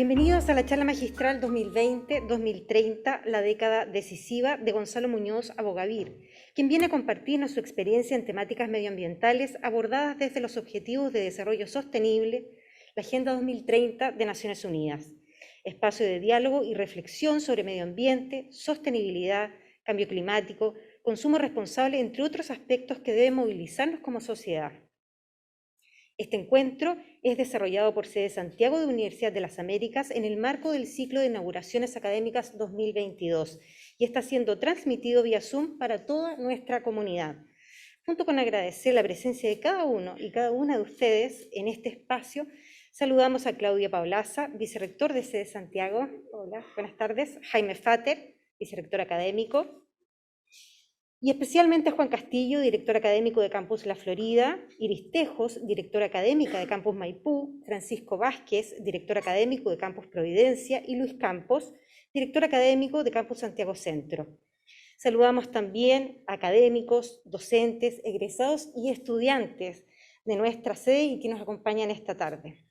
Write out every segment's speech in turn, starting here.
Bienvenidos a la charla magistral 2020-2030, la década decisiva de Gonzalo Muñoz Abogavir, quien viene a compartirnos su experiencia en temáticas medioambientales abordadas desde los Objetivos de Desarrollo Sostenible, la Agenda 2030 de Naciones Unidas, espacio de diálogo y reflexión sobre medio ambiente, sostenibilidad, cambio climático, consumo responsable, entre otros aspectos que deben movilizarnos como sociedad. Este encuentro es desarrollado por Sede Santiago de Universidad de las Américas en el marco del ciclo de inauguraciones académicas 2022 y está siendo transmitido vía Zoom para toda nuestra comunidad. Junto con agradecer la presencia de cada uno y cada una de ustedes en este espacio, saludamos a Claudio Paulaza, vicerrector de Sede Santiago. Hola, buenas tardes. Jaime Fater, vicerrector académico. Y especialmente a Juan Castillo, director académico de Campus La Florida, Iris Tejos, directora académica de Campus Maipú, Francisco Vázquez, director académico de Campus Providencia, y Luis Campos, director académico de Campus Santiago Centro. Saludamos también a académicos, docentes, egresados y estudiantes de nuestra sede y que nos acompañan esta tarde,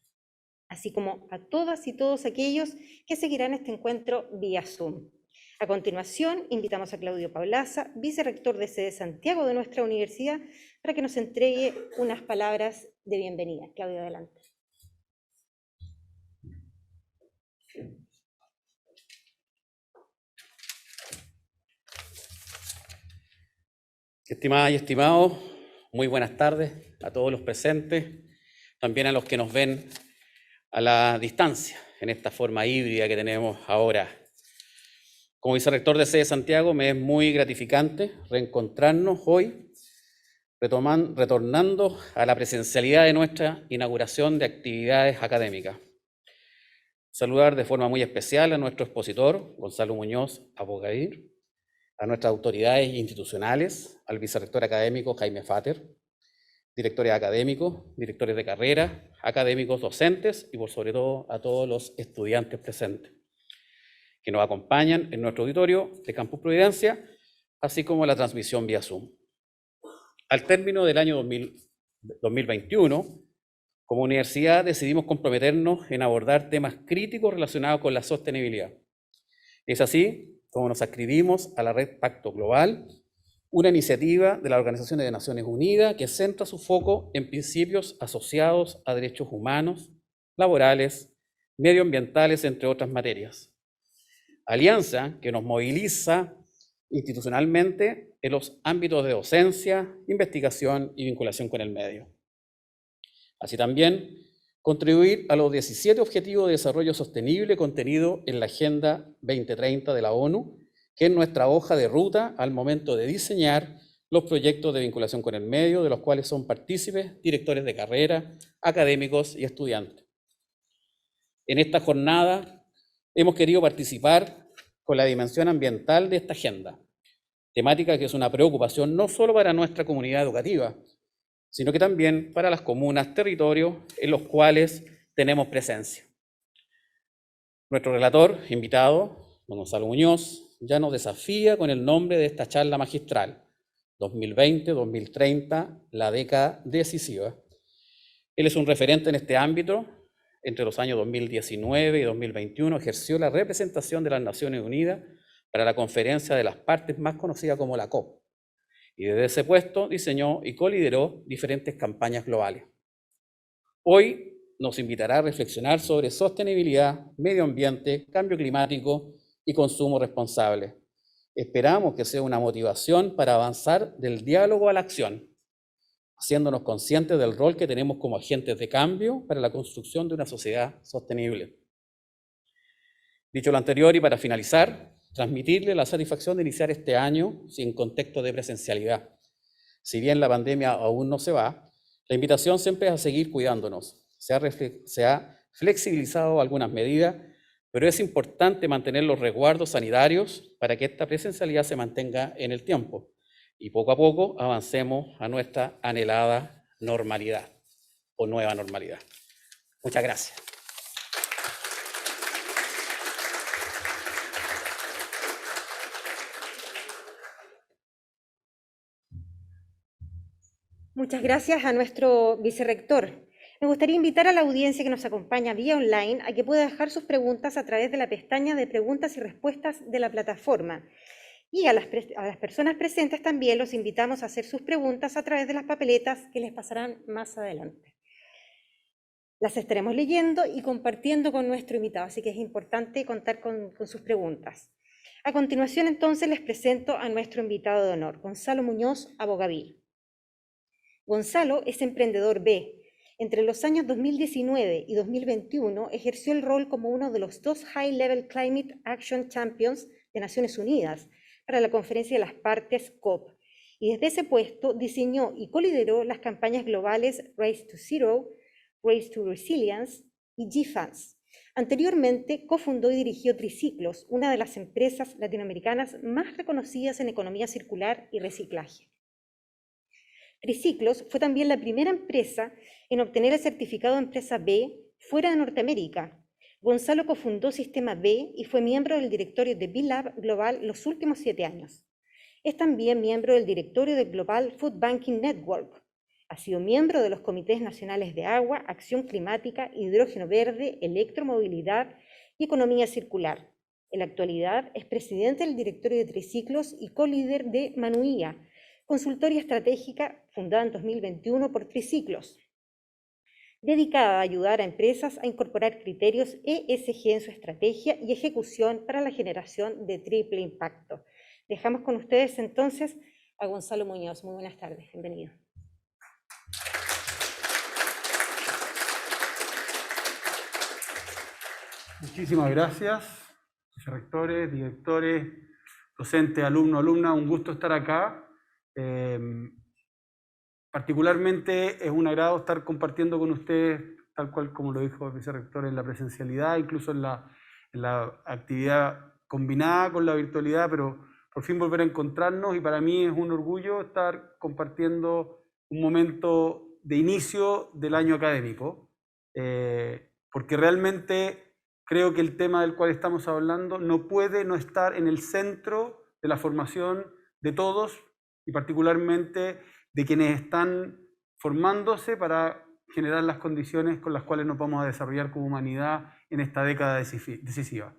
así como a todas y todos aquellos que seguirán este encuentro vía Zoom. A continuación, invitamos a Claudio Paulaza, vicerrector de Sede Santiago de nuestra universidad, para que nos entregue unas palabras de bienvenida. Claudio, adelante. Estimadas y estimados, muy buenas tardes a todos los presentes, también a los que nos ven a la distancia, en esta forma híbrida que tenemos ahora. Como vicerrector de Sede Santiago, me es muy gratificante reencontrarnos hoy, retornando a la presencialidad de nuestra inauguración de actividades académicas. Saludar de forma muy especial a nuestro expositor, Gonzalo Muñoz Abogavir, a nuestras autoridades institucionales, al vicerrector académico Jaime Fater, directores académicos, directores de carrera, académicos, docentes y por sobre todo a todos los estudiantes presentes que nos acompañan en nuestro auditorio de Campus Providencia, así como la transmisión vía Zoom. Al término del año 2021, como universidad decidimos comprometernos en abordar temas críticos relacionados con la sostenibilidad. Es así como nos adscribimos a la Red Pacto Global, una iniciativa de la Organización de Naciones Unidas que centra su foco en principios asociados a derechos humanos, laborales, medioambientales, entre otras materias. Alianza que nos moviliza institucionalmente en los ámbitos de docencia, investigación y vinculación con el medio. Así también, contribuir a los 17 Objetivos de Desarrollo Sostenible contenidos en la Agenda 2030 de la ONU, que es nuestra hoja de ruta al momento de diseñar los proyectos de vinculación con el medio, de los cuales son partícipes directores de carrera, académicos y estudiantes. En esta jornada hemos querido participar con la dimensión ambiental de esta agenda, temática que es una preocupación no solo para nuestra comunidad educativa, sino que también para las comunas, territorios en los cuales tenemos presencia. Nuestro relator invitado, don Gonzalo Muñoz, ya nos desafía con el nombre de esta charla magistral, 2020-2030, la década decisiva. Él es un referente en este ámbito. Entre los años 2019 y 2021 ejerció la representación de las Naciones Unidas para la conferencia de las partes más conocida como la COP. Y desde ese puesto diseñó y colideró diferentes campañas globales. Hoy nos invitará a reflexionar sobre sostenibilidad, medio ambiente, cambio climático y consumo responsable. Esperamos que sea una motivación para avanzar del diálogo a la acción, haciéndonos conscientes del rol que tenemos como agentes de cambio para la construcción de una sociedad sostenible. Dicho lo anterior y para finalizar, transmitirle la satisfacción de iniciar este año sin contexto de presencialidad. Si bien la pandemia aún no se va, la invitación siempre es a seguir cuidándonos. Se ha flexibilizado algunas medidas, pero es importante mantener los resguardos sanitarios para que esta presencialidad se mantenga en el tiempo y poco a poco avancemos a nuestra anhelada normalidad o nueva normalidad. Muchas gracias. Muchas gracias a nuestro vicerrector. Me gustaría invitar a la audiencia que nos acompaña vía online a que pueda dejar sus preguntas a través de la pestaña de preguntas y respuestas de la plataforma. Y a las personas presentes también los invitamos a hacer sus preguntas a través de las papeletas que les pasarán más adelante. Las estaremos leyendo y compartiendo con nuestro invitado, así que es importante contar con sus preguntas. A continuación, entonces, les presento a nuestro invitado de honor, Gonzalo Muñoz Abogavir. Gonzalo es emprendedor B. Entre los años 2019 y 2021 ejerció el rol como uno de los 2 High Level Climate Action Champions de Naciones Unidas para la Conferencia de las Partes COP, y desde ese puesto diseñó y colideró las campañas globales Race to Zero, Race to Resilience y GFANS. Anteriormente cofundó y dirigió Triciclos, una de las empresas latinoamericanas más reconocidas en economía circular y reciclaje. Triciclos fue también la primera empresa en obtener el certificado de empresa B fuera de Norteamérica. Gonzalo cofundó Sistema B y fue miembro del directorio de B-Lab Global los últimos 7 años. Es también miembro del directorio de Global Food Banking Network. Ha sido miembro de los comités nacionales de agua, acción climática, hidrógeno verde, electromovilidad y economía circular. En la actualidad es presidente del directorio de Triciclos y co-líder de Manuía, consultoría estratégica fundada en 2021 por Triciclos, dedicada a ayudar a empresas a incorporar criterios ESG en su estrategia y ejecución para la generación de triple impacto. Dejamos con ustedes entonces a Gonzalo Muñoz. Muy buenas tardes, bienvenido. Muchísimas gracias, vicerrectores, directores, docentes, alumnos, alumnas, un gusto estar acá. Particularmente es un agrado estar compartiendo con ustedes, tal cual como lo dijo el vicerrector, en la presencialidad, incluso en la actividad combinada con la virtualidad, pero por fin volver a encontrarnos, y para mí es un orgullo estar compartiendo un momento de inicio del año académico, porque realmente creo que el tema del cual estamos hablando no puede no estar en el centro de la formación de todos, y particularmente de quienes están formándose para generar las condiciones con las cuales nos vamos a desarrollar como humanidad en esta década decisiva.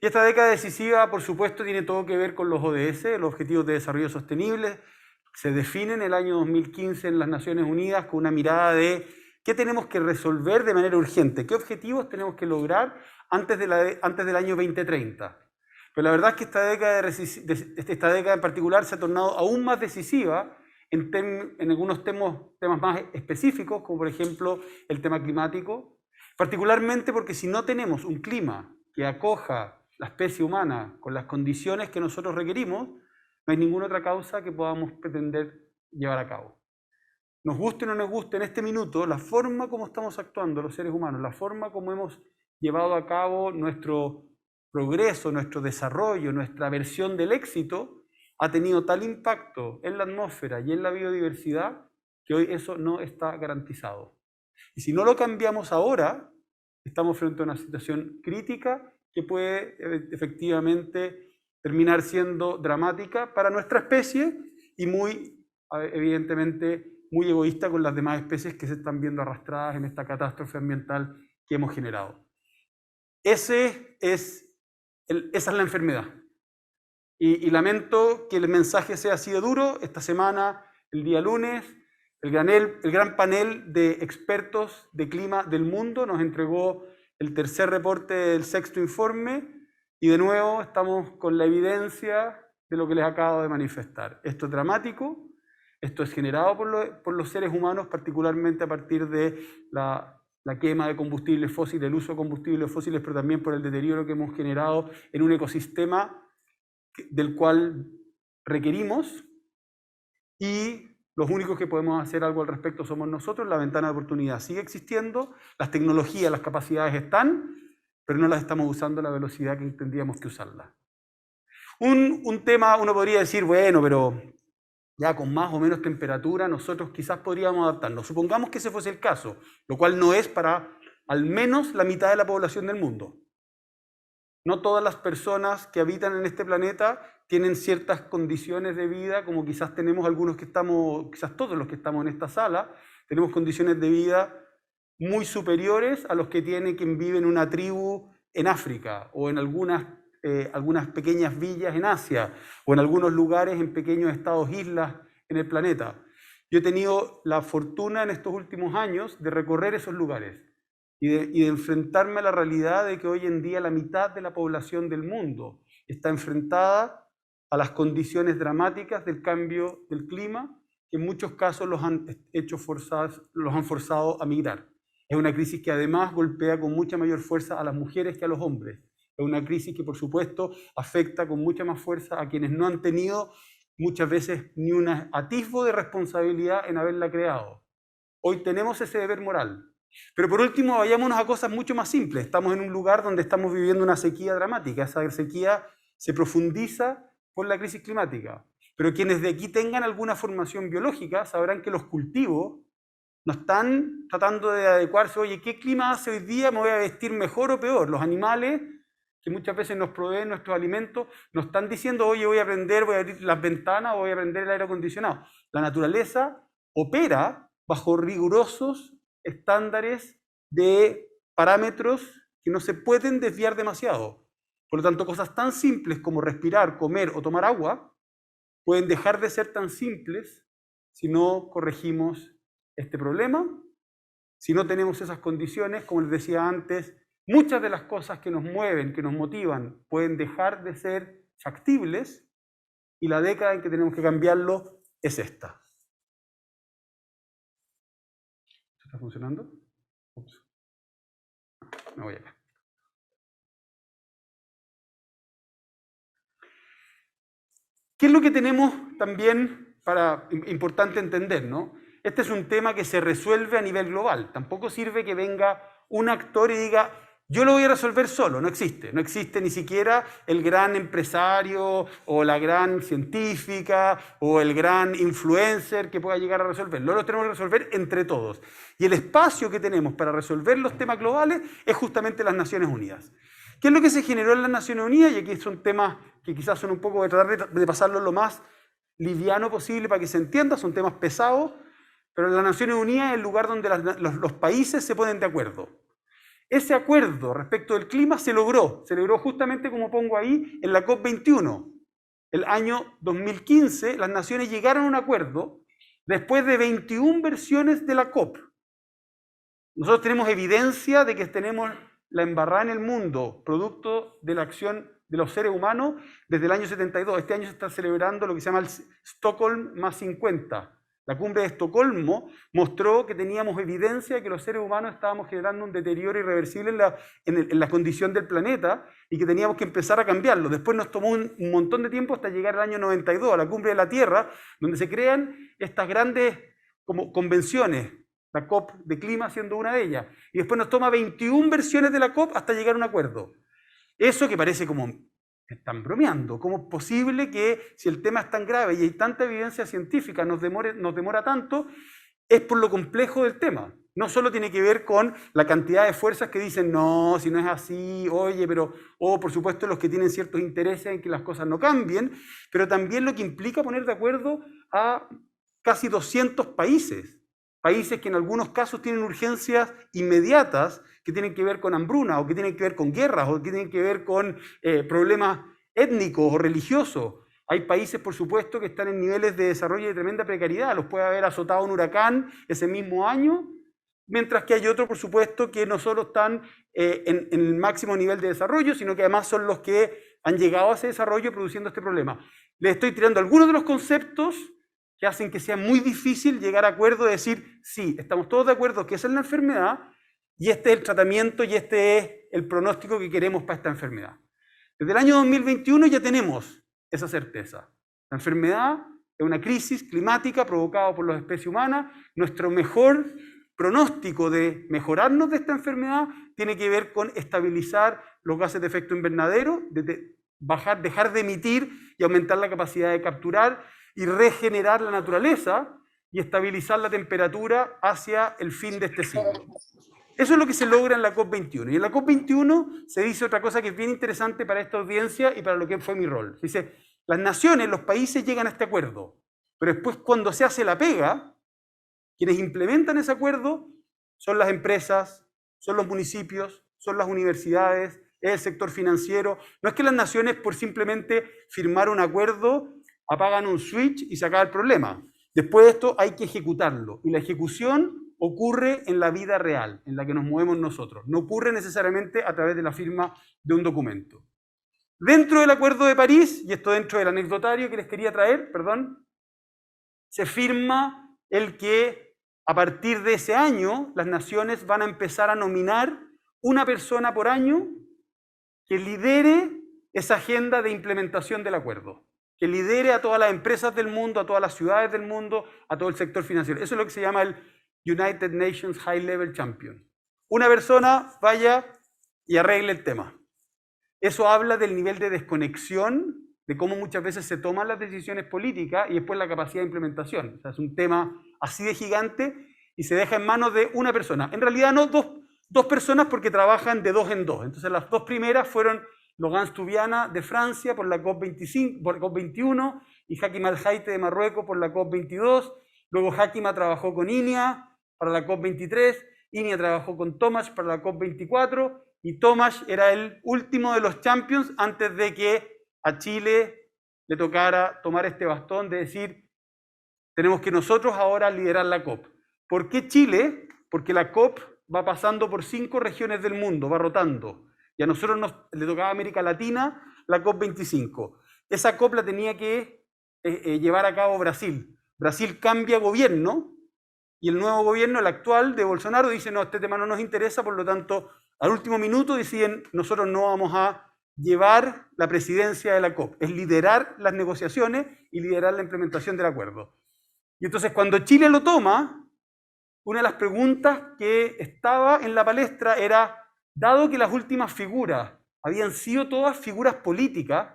Y esta década decisiva, por supuesto, tiene todo que ver con los ODS, los Objetivos de Desarrollo Sostenible. Se definen en el año 2015 en las Naciones Unidas con una mirada de qué tenemos que resolver de manera urgente, qué objetivos tenemos que lograr antes del año 2030. Pero la verdad es que esta década en particular se ha tornado aún más decisiva en algunos temas más específicos, como por ejemplo el tema climático, particularmente porque si no tenemos un clima que acoja la especie humana con las condiciones que nosotros requerimos, no hay ninguna otra causa que podamos pretender llevar a cabo. Nos guste o no nos guste en este minuto, la forma como estamos actuando los seres humanos, la forma como hemos llevado a cabo nuestro progreso, nuestro desarrollo, nuestra versión del éxito, ha tenido tal impacto en la atmósfera y en la biodiversidad que hoy eso no está garantizado. Y si no lo cambiamos ahora, estamos frente a una situación crítica que puede efectivamente terminar siendo dramática para nuestra especie y evidentemente muy egoísta con las demás especies que se están viendo arrastradas en esta catástrofe ambiental que hemos generado. Esa es la enfermedad. Y lamento que el mensaje sea así de duro. Esta semana, el día lunes, el gran panel de expertos de clima del mundo nos entregó el tercer reporte del sexto informe, y de nuevo estamos con la evidencia de lo que les acabo de manifestar. Esto es dramático, esto es generado por los seres humanos, particularmente a partir de la quema de combustibles fósiles, el uso de combustibles fósiles, pero también por el deterioro que hemos generado en un ecosistema del cual requerimos, y los únicos que podemos hacer algo al respecto somos nosotros. La ventana de oportunidad sigue existiendo, las tecnologías, las capacidades están, pero no las estamos usando a la velocidad que tendríamos que usarlas. Un tema, uno podría decir, bueno, pero ya con más o menos temperatura nosotros quizás podríamos adaptarnos. Supongamos que ese fuese el caso, lo cual no es para al menos la mitad de la población del mundo. No todas las personas que habitan en este planeta tienen ciertas condiciones de vida, como quizás tenemos algunos que estamos, quizás todos los que estamos en esta sala, tenemos condiciones de vida muy superiores a los que tiene quien vive en una tribu en África o en algunas pequeñas villas en Asia o en algunos lugares en pequeños estados islas en el planeta. Yo he tenido la fortuna en estos últimos años de recorrer esos lugares y de enfrentarme a la realidad de que hoy en día la mitad de la población del mundo está enfrentada a las condiciones dramáticas del cambio del clima, que en muchos casos los han forzado a migrar. Es una crisis que además golpea con mucha mayor fuerza a las mujeres que a los hombres. Es una crisis que, por supuesto, afecta con mucha más fuerza a quienes no han tenido muchas veces ni un atisbo de responsabilidad en haberla creado. Hoy tenemos ese deber moral. Pero por último, vayámonos a cosas mucho más simples. Estamos en un lugar donde estamos viviendo una sequía dramática. Esa sequía se profundiza por la crisis climática. Pero quienes de aquí tengan alguna formación biológica sabrán que los cultivos no están tratando de adecuarse. Oye, ¿qué clima hace hoy día? ¿Me voy a vestir mejor o peor? Los animales, que muchas veces nos proveen nuestros alimentos, no están diciendo, oye, voy a abrir las ventanas o voy a prender el aire acondicionado. La naturaleza opera bajo rigurosos estándares de parámetros que no se pueden desviar demasiado. Por lo tanto, cosas tan simples como respirar, comer o tomar agua pueden dejar de ser tan simples si no corregimos este problema, si no tenemos esas condiciones. Como les decía antes, muchas de las cosas que nos mueven, que nos motivan, pueden dejar de ser factibles y la década en que tenemos que cambiarlo es esta. ¿Está funcionando? Ups. Me voy acá. ¿Qué es lo que tenemos también importante entender, ¿no? Este es un tema que se resuelve a nivel global. Tampoco sirve que venga un actor y diga, yo lo voy a resolver solo. No existe. No existe ni siquiera el gran empresario o la gran científica o el gran influencer que pueda llegar a resolverlo. Lo tenemos que resolver entre todos. Y el espacio que tenemos para resolver los temas globales es justamente las Naciones Unidas. ¿Qué es lo que se generó en las Naciones Unidas? Y aquí son temas que quizás son un poco de tratar de pasarlo lo más liviano posible para que se entienda. Son temas pesados. Pero en las Naciones Unidas es el lugar donde los países se ponen de acuerdo. Ese acuerdo respecto del clima se logró justamente, como pongo ahí, en la COP21. El año 2015 las naciones llegaron a un acuerdo después de 21 versiones de la COP. Nosotros tenemos evidencia de que tenemos la embarrada en el mundo, producto de la acción de los seres humanos desde el año 72. Este año se está celebrando lo que se llama el Stockholm más 50. La cumbre de Estocolmo mostró que teníamos evidencia de que los seres humanos estábamos generando un deterioro irreversible en la condición del planeta y que teníamos que empezar a cambiarlo. Después nos tomó un montón de tiempo hasta llegar al año 92, a la cumbre de la Tierra, donde se crean estas grandes como convenciones, la COP de clima siendo una de ellas. Y después nos toma 21 versiones de la COP hasta llegar a un acuerdo. Eso que parece como... Están bromeando. ¿Cómo es posible que, si el tema es tan grave y hay tanta evidencia científica, nos demora tanto? Es por lo complejo del tema. No solo tiene que ver con la cantidad de fuerzas que dicen, no, si no es así, oye, pero, por supuesto los que tienen ciertos intereses en que las cosas no cambien, pero también lo que implica poner de acuerdo a casi 200 países. Países que en algunos casos tienen urgencias inmediatas que tienen que ver con hambruna, o que tienen que ver con guerras, o que tienen que ver con problemas étnicos o religiosos. Hay países, por supuesto, que están en niveles de desarrollo de tremenda precariedad. Los puede haber azotado un huracán ese mismo año, mientras que hay otros, por supuesto, que no solo están en el máximo nivel de desarrollo, sino que además son los que han llegado a ese desarrollo produciendo este problema. Les estoy tirando algunos de los conceptos que hacen que sea muy difícil llegar a acuerdo de decir, sí, estamos todos de acuerdo que esa es la enfermedad, y este es el tratamiento y este es el pronóstico que queremos para esta enfermedad. Desde el año 2021 ya tenemos esa certeza. La enfermedad es una crisis climática provocada por las especies humanas. Nuestro mejor pronóstico de mejorarnos de esta enfermedad tiene que ver con estabilizar los gases de efecto invernadero, dejar de emitir y aumentar la capacidad de capturar y regenerar la naturaleza y estabilizar la temperatura hacia el fin de este siglo. Eso es lo que se logra en la COP21. Y en la COP21 se dice otra cosa que es bien interesante para esta audiencia y para lo que fue mi rol. Se dice, las naciones, los países llegan a este acuerdo, pero después cuando se hace la pega, quienes implementan ese acuerdo son las empresas, son los municipios, son las universidades, es el sector financiero. No es que las naciones por simplemente firmar un acuerdo apagan un switch y se acaba el problema. Después de esto hay que ejecutarlo y la ejecución ocurre en la vida real, en la que nos movemos nosotros. No ocurre necesariamente a través de la firma de un documento. Dentro del Acuerdo de París, y esto dentro del anecdotario que les quería traer, perdón, se firma el que a partir de ese año las naciones van a empezar a nominar una persona por año que lidere esa agenda de implementación del acuerdo, que lidere a todas las empresas del mundo, a todas las ciudades del mundo, a todo el sector financiero. Eso es lo que se llama el United Nations High Level Champion. Una persona vaya y arregle el tema. Eso habla del nivel de desconexión, de cómo muchas veces se toman las decisiones políticas y después la capacidad de implementación. O sea, es un tema así de gigante y se deja en manos de una persona. En realidad no, dos personas porque trabajan de dos en dos. Entonces las dos primeras fueron Laurence Toubiana de Francia por la COP25, por COP21 y Hakim Al-Haite de Marruecos por la COP22. Luego Hakima trabajó con Inia para la COP23, Inia trabajó con Tomás para la COP24 y Tomás era el último de los champions antes de que a Chile le tocara tomar este bastón de decir tenemos que nosotros ahora liderar la COP. ¿Por qué Chile? Porque la COP va pasando por 5 regiones del mundo, va rotando. Y a nosotros le tocaba a América Latina la COP25. Esa COP la tenía que llevar a cabo Brasil. Brasil cambia gobierno y el nuevo gobierno, el actual de Bolsonaro, dice no, este tema no nos interesa, por lo tanto, al último minuto deciden nosotros no vamos a llevar la presidencia de la COP, es liderar las negociaciones y liderar la implementación del acuerdo. Y entonces cuando Chile lo toma, una de las preguntas que estaba en la palestra era, dado que las últimas figuras habían sido todas figuras políticas,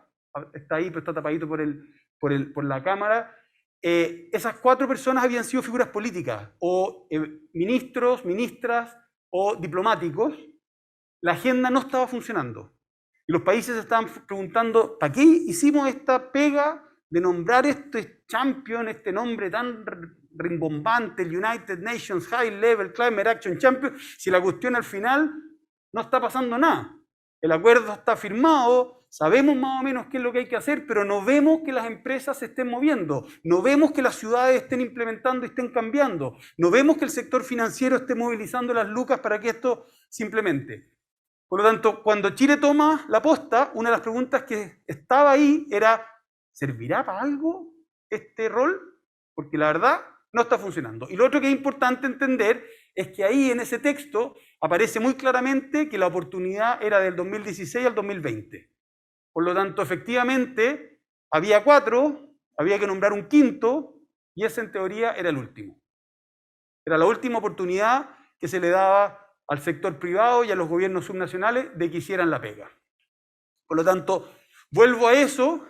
está ahí, pero está tapadito por la cámara, esas 4 personas habían sido figuras políticas, o ministros, ministras, o diplomáticos, la agenda no estaba funcionando. Y los países estaban preguntando, ¿para qué hicimos esta pega de nombrar este champion, este nombre tan rimbombante, el United Nations High Level Climate Action Champion, si la cuestión al final no está pasando nada? El acuerdo está firmado, sabemos más o menos qué es lo que hay que hacer, pero no vemos que las empresas se estén moviendo, no vemos que las ciudades estén implementando y estén cambiando, no vemos que el sector financiero esté movilizando las lucas para que esto se implemente. Por lo tanto, cuando Chile toma la posta, una de las preguntas que estaba ahí era, ¿servirá para algo este rol? Porque la verdad no está funcionando. Y lo otro que es importante entender es que ahí en ese texto aparece muy claramente que la oportunidad era del 2016 al 2020. Por lo tanto, efectivamente, había 4, había que nombrar un quinto, y ese en teoría era el último. Era la última oportunidad que se le daba al sector privado y a los gobiernos subnacionales de que hicieran la pega. Por lo tanto, vuelvo a eso,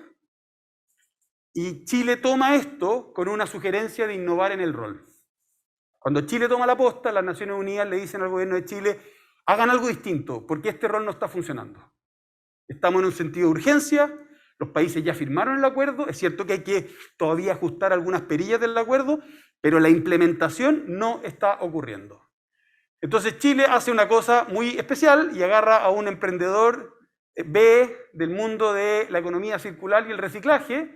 y Chile toma esto con una sugerencia de innovar en el rol. Cuando Chile toma la posta, las Naciones Unidas le dicen al gobierno de Chile, hagan algo distinto, porque este rol no está funcionando. Estamos en un sentido de urgencia, los países ya firmaron el acuerdo, es cierto que hay que todavía ajustar algunas perillas del acuerdo, pero la implementación no está ocurriendo. Entonces Chile hace una cosa muy especial y agarra a un emprendedor B del mundo de la economía circular y el reciclaje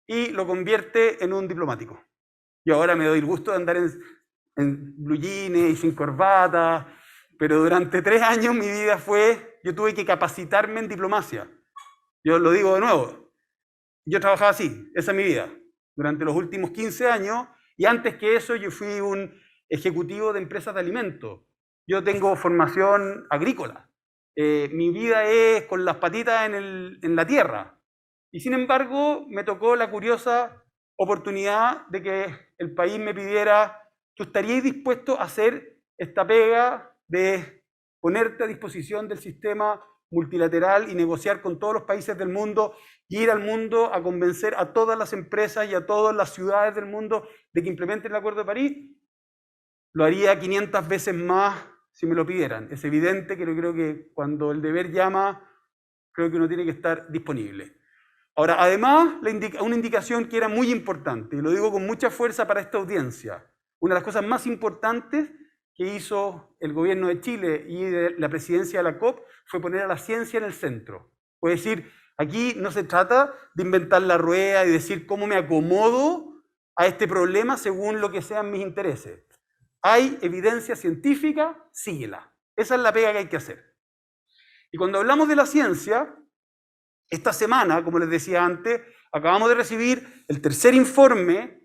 y lo convierte en un diplomático. Yo ahora me doy el gusto de andar en blue jeans y sin corbata, pero durante 3 años mi vida yo tuve que capacitarme en diplomacia. Yo lo digo de nuevo, yo trabajaba así, esa es mi vida, durante los últimos 15 años, y antes que eso yo fui un ejecutivo de empresas de alimentos. Yo tengo formación agrícola. Mi vida es con las patitas en la tierra. Y sin embargo, me tocó la curiosa oportunidad de que el país me pidiera, ¿tú estarías dispuesto a hacer esta pega de ponerte a disposición del sistema multilateral y negociar con todos los países del mundo, y ir al mundo a convencer a todas las empresas y a todas las ciudades del mundo de que implementen el Acuerdo de París? Lo haría 500 veces más si me lo pidieran. Es evidente que yo creo que cuando el deber llama, creo que uno tiene que estar disponible. Ahora, además, una indicación que era muy importante, y lo digo con mucha fuerza para esta audiencia, una de las cosas más importantes que hizo el gobierno de Chile y de la presidencia de la COP fue poner a la ciencia en el centro. Es decir, aquí no se trata de inventar la rueda y decir cómo me acomodo a este problema según lo que sean mis intereses. Hay evidencia científica, síguela. Esa es la pega que hay que hacer. Y cuando hablamos de la ciencia, esta semana, como les decía antes, acabamos de recibir el tercer informe.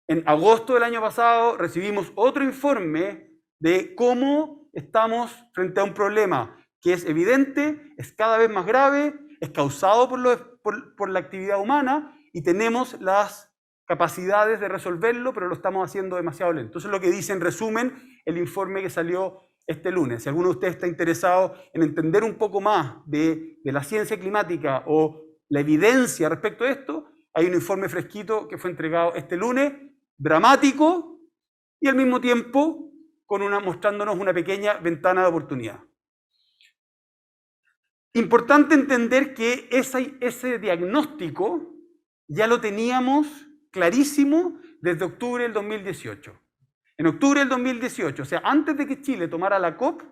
En agosto del año pasado recibimos otro informe de cómo estamos frente a un problema que es evidente, es cada vez más grave, es causado por la actividad humana y tenemos las capacidades de resolverlo, pero lo estamos haciendo demasiado lento. Eso es lo que dice en resumen el informe que salió este lunes. Si alguno de ustedes está interesado en entender un poco más de la ciencia climática o la evidencia respecto a esto, hay un informe fresquito que fue entregado este lunes, dramático y al mismo tiempo mostrándonos una pequeña ventana de oportunidad. Importante entender que ese diagnóstico ya lo teníamos clarísimo desde octubre del 2018. En octubre del 2018, o sea, antes de que Chile tomara la COP,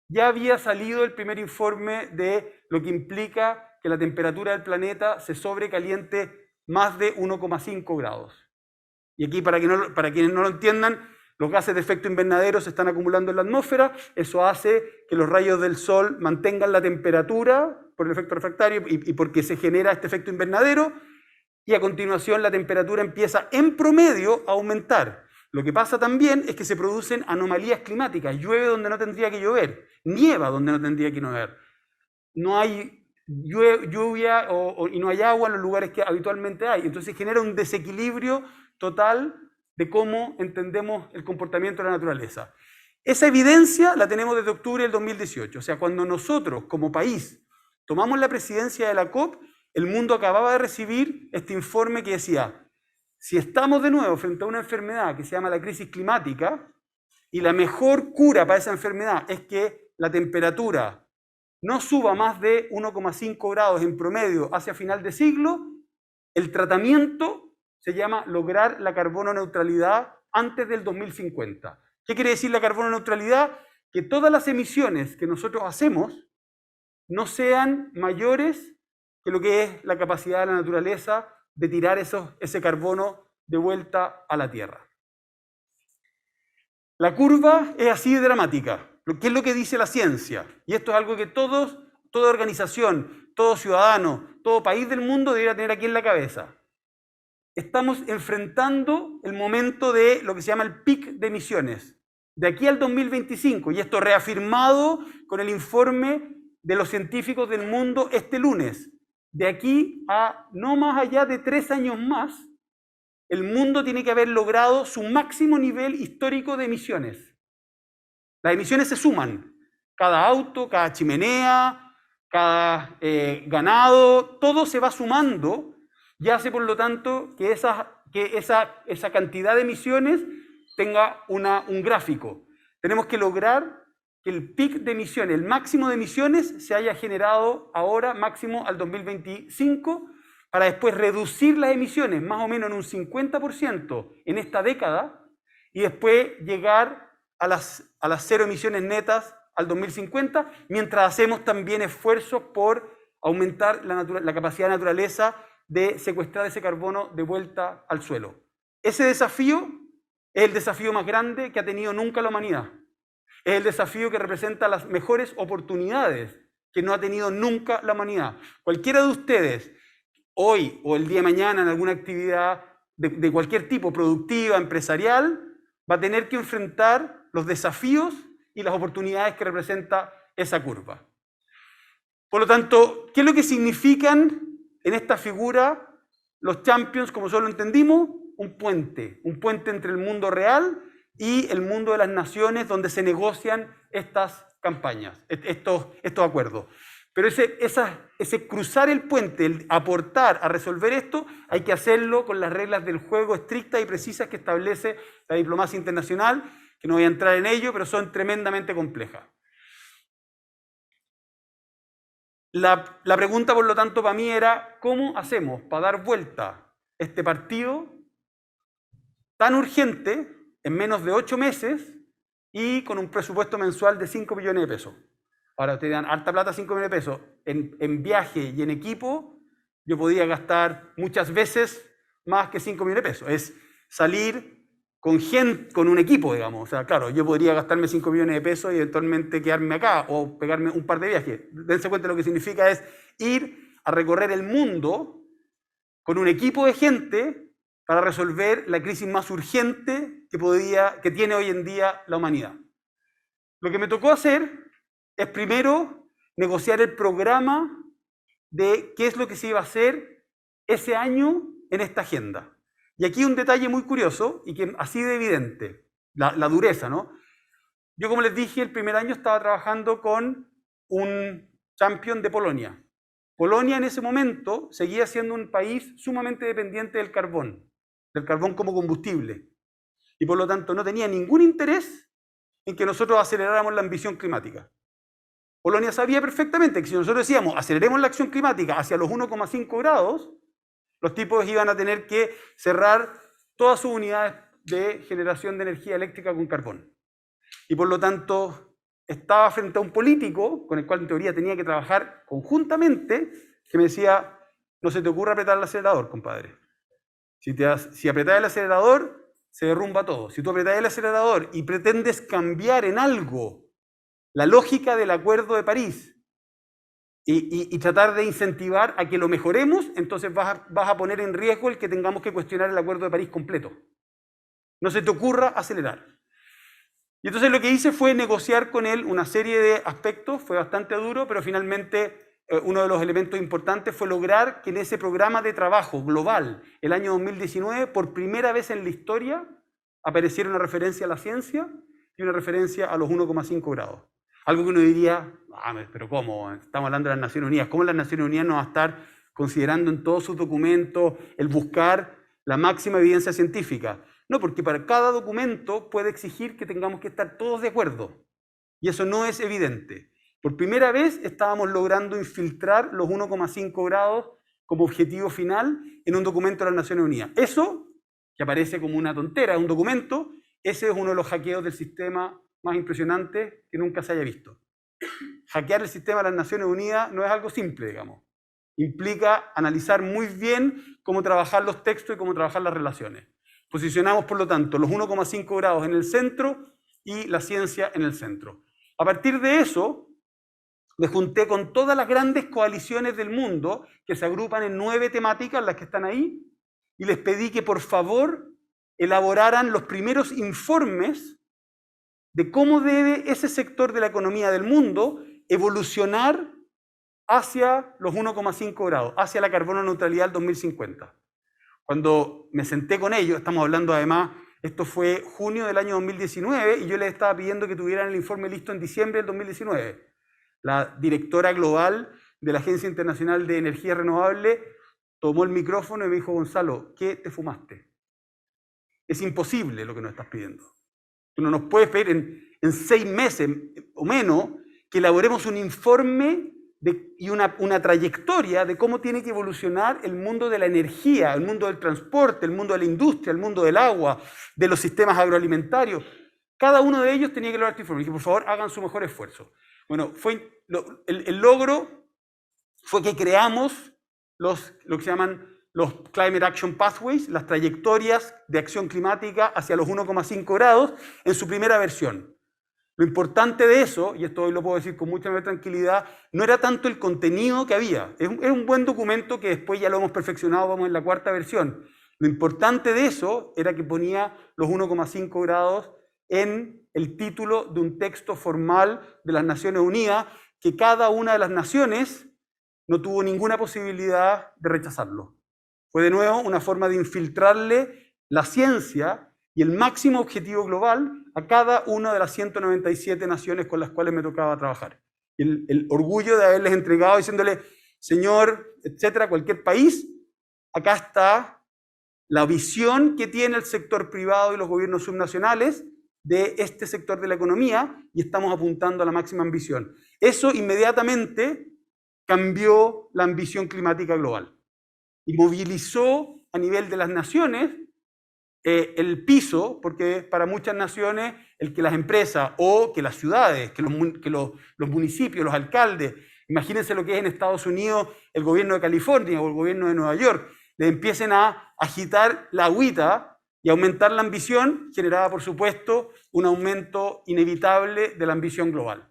ya había salido el primer informe de lo que implica que la temperatura del planeta se sobrecaliente más de 1,5 grados. Y aquí, para quienes no lo entiendan, los gases de efecto invernadero se están acumulando en la atmósfera, eso hace que los rayos del sol mantengan la temperatura por el efecto refractario y porque se genera este efecto invernadero, y a continuación la temperatura empieza en promedio a aumentar. Lo que pasa también es que se producen anomalías climáticas, llueve donde no tendría que llover, nieva donde no tendría que llover, no hay lluvia y no hay agua en los lugares que habitualmente hay, entonces genera un desequilibrio total de cómo entendemos el comportamiento de la naturaleza. Esa evidencia la tenemos desde octubre del 2018, o sea, cuando nosotros como país tomamos la presidencia de la COP, el mundo acababa de recibir este informe que decía, si estamos de nuevo frente a una enfermedad que se llama la crisis climática, y la mejor cura para esa enfermedad es que la temperatura no suba más de 1,5 grados en promedio hacia final de siglo, el tratamiento se llama lograr la carbono neutralidad antes del 2050. ¿Qué quiere decir la carbono neutralidad? Que todas las emisiones que nosotros hacemos no sean mayores que lo que es la capacidad de la naturaleza de tirar ese carbono de vuelta a la Tierra. La curva es así de dramática. ¿Qué es lo que dice la ciencia? Y esto es algo que toda organización, todo ciudadano, todo país del mundo debería tener aquí en la cabeza. Estamos enfrentando el momento de lo que se llama el pic de emisiones. De aquí al 2025, y esto reafirmado con el informe de los científicos del mundo este lunes. De aquí a no más allá de 3 años más, el mundo tiene que haber logrado su máximo nivel histórico de emisiones. Las emisiones se suman. Cada auto, cada chimenea, cada ganado, todo se va sumando y hace por lo tanto que esa cantidad de emisiones tenga un gráfico. Tenemos que lograr que el pic de emisiones, el máximo de emisiones, se haya generado ahora máximo al 2025 para después reducir las emisiones más o menos en un 50% en esta década y después llegar a las 0 emisiones netas al 2050, mientras hacemos también esfuerzos por aumentar la capacidad de la naturaleza de secuestrar ese carbono de vuelta al suelo. Ese desafío es el desafío más grande que ha tenido nunca la humanidad. Es el desafío que representa las mejores oportunidades que no ha tenido nunca la humanidad. Cualquiera de ustedes, hoy o el día de mañana en alguna actividad de cualquier tipo, productiva, empresarial, va a tener que enfrentar los desafíos y las oportunidades que representa esa curva. Por lo tanto, ¿qué es lo que significan en esta figura los champions, como solo entendimos? Un puente entre el mundo real y el mundo de las naciones donde se negocian estas campañas, estos acuerdos. Pero ese cruzar el puente, el aportar a resolver esto, hay que hacerlo con las reglas del juego estrictas y precisas que establece la diplomacia internacional, que no voy a entrar en ello, pero son tremendamente complejas. La pregunta, por lo tanto, para mí era, ¿cómo hacemos para dar vuelta este partido tan urgente en menos de 8 meses y con un presupuesto mensual de 5 millones de pesos. Ahora te dan harta plata, 5 millones de pesos. En viaje y en equipo, yo podía gastar muchas veces más que 5 millones de pesos. Es salir con gente, con un equipo, digamos. O sea, claro, yo podría gastarme 5 millones de pesos y eventualmente quedarme acá o pegarme un par de viajes. Dense cuenta, lo que significa es ir a recorrer el mundo con un equipo de gente para resolver la crisis más urgente que tiene hoy en día la humanidad. Lo que me tocó hacer es primero negociar el programa de qué es lo que se iba a hacer ese año en esta agenda. Y aquí un detalle muy curioso y que así de evidente, la dureza, ¿no? Yo, como les dije, el primer año estaba trabajando con un champion de Polonia. Polonia en ese momento seguía siendo un país sumamente dependiente del carbón como combustible. Y por lo tanto no tenía ningún interés en que nosotros aceleráramos la ambición climática. Polonia sabía perfectamente que si nosotros decíamos aceleremos la acción climática hacia los 1,5 grados, los tipos iban a tener que cerrar todas sus unidades de generación de energía eléctrica con carbón. Y por lo tanto estaba frente a un político con el cual en teoría tenía que trabajar conjuntamente, que me decía, no se te ocurra apretar el acelerador, compadre. Si apretás el acelerador, se derrumba todo. Si tú apretás el acelerador y pretendes cambiar en algo la lógica del Acuerdo de París y tratar de incentivar a que lo mejoremos, entonces vas a poner en riesgo el que tengamos que cuestionar el Acuerdo de París completo. No se te ocurra acelerar. Y entonces lo que hice fue negociar con él una serie de aspectos, fue bastante duro, pero finalmente uno de los elementos importantes fue lograr que en ese programa de trabajo global, el año 2019, por primera vez en la historia, apareciera una referencia a la ciencia y una referencia a los 1,5 grados. Algo que uno diría, pero ¿cómo? Estamos hablando de las Naciones Unidas. ¿Cómo las Naciones Unidas no va a estar considerando en todos sus documentos el buscar la máxima evidencia científica? No, porque para cada documento puede exigir que tengamos que estar todos de acuerdo. Y eso no es evidente. Por primera vez estábamos logrando infiltrar los 1,5 grados como objetivo final en un documento de las Naciones Unidas. Eso, que aparece como una tontera, un documento, ese es uno de los hackeos del sistema más impresionantes que nunca se haya visto. Hackear el sistema de las Naciones Unidas no es algo simple, digamos. Implica analizar muy bien cómo trabajar los textos y cómo trabajar las relaciones. Posicionamos, por lo tanto, los 1,5 grados en el centro y la ciencia en el centro. A partir de eso, me junté con todas las grandes coaliciones del mundo que se agrupan en 9 temáticas, las que están ahí, y les pedí que por favor elaboraran los primeros informes de cómo debe ese sector de la economía del mundo evolucionar hacia los 1,5 grados, hacia la carbono neutralidad del 2050. Cuando me senté con ellos, estamos hablando además, esto fue junio del año 2019, y yo les estaba pidiendo que tuvieran el informe listo en diciembre del 2019. La directora global de la Agencia Internacional de Energía Renovable tomó el micrófono y me dijo, Gonzalo, ¿qué te fumaste? Es imposible lo que nos estás pidiendo. Tú no nos puedes pedir en 6 meses o menos que elaboremos un informe y una trayectoria de cómo tiene que evolucionar el mundo de la energía, el mundo del transporte, el mundo de la industria, el mundo del agua, de los sistemas agroalimentarios. Cada uno de ellos tenía que lograr este informe. Y dije, por favor, hagan su mejor esfuerzo. Bueno, el logro fue que creamos lo que se llaman los Climate Action Pathways, las trayectorias de acción climática hacia los 1,5 grados en su primera versión. Lo importante de eso, y esto hoy lo puedo decir con mucha más tranquilidad, no era tanto el contenido que había. Es un buen documento que después ya lo hemos perfeccionado, vamos en la 4ª versión. Lo importante de eso era que ponía los 1,5 grados en el título de un texto formal de las Naciones Unidas, que cada una de las naciones no tuvo ninguna posibilidad de rechazarlo. Fue de nuevo una forma de infiltrarle la ciencia y el máximo objetivo global a cada una de las 197 naciones con las cuales me tocaba trabajar. El orgullo de haberles entregado diciéndole, señor, etcétera, cualquier país, acá está la visión que tiene el sector privado y los gobiernos subnacionales de este sector de la economía y estamos apuntando a la máxima ambición. Eso inmediatamente cambió la ambición climática global y movilizó a nivel de las naciones el piso, porque para muchas naciones el que las empresas o que las ciudades, que los municipios, los alcaldes, imagínense lo que es en Estados Unidos el gobierno de California o el gobierno de Nueva York, le empiecen a agitar la agüita y aumentar la ambición, generaba por supuesto un aumento inevitable de la ambición global.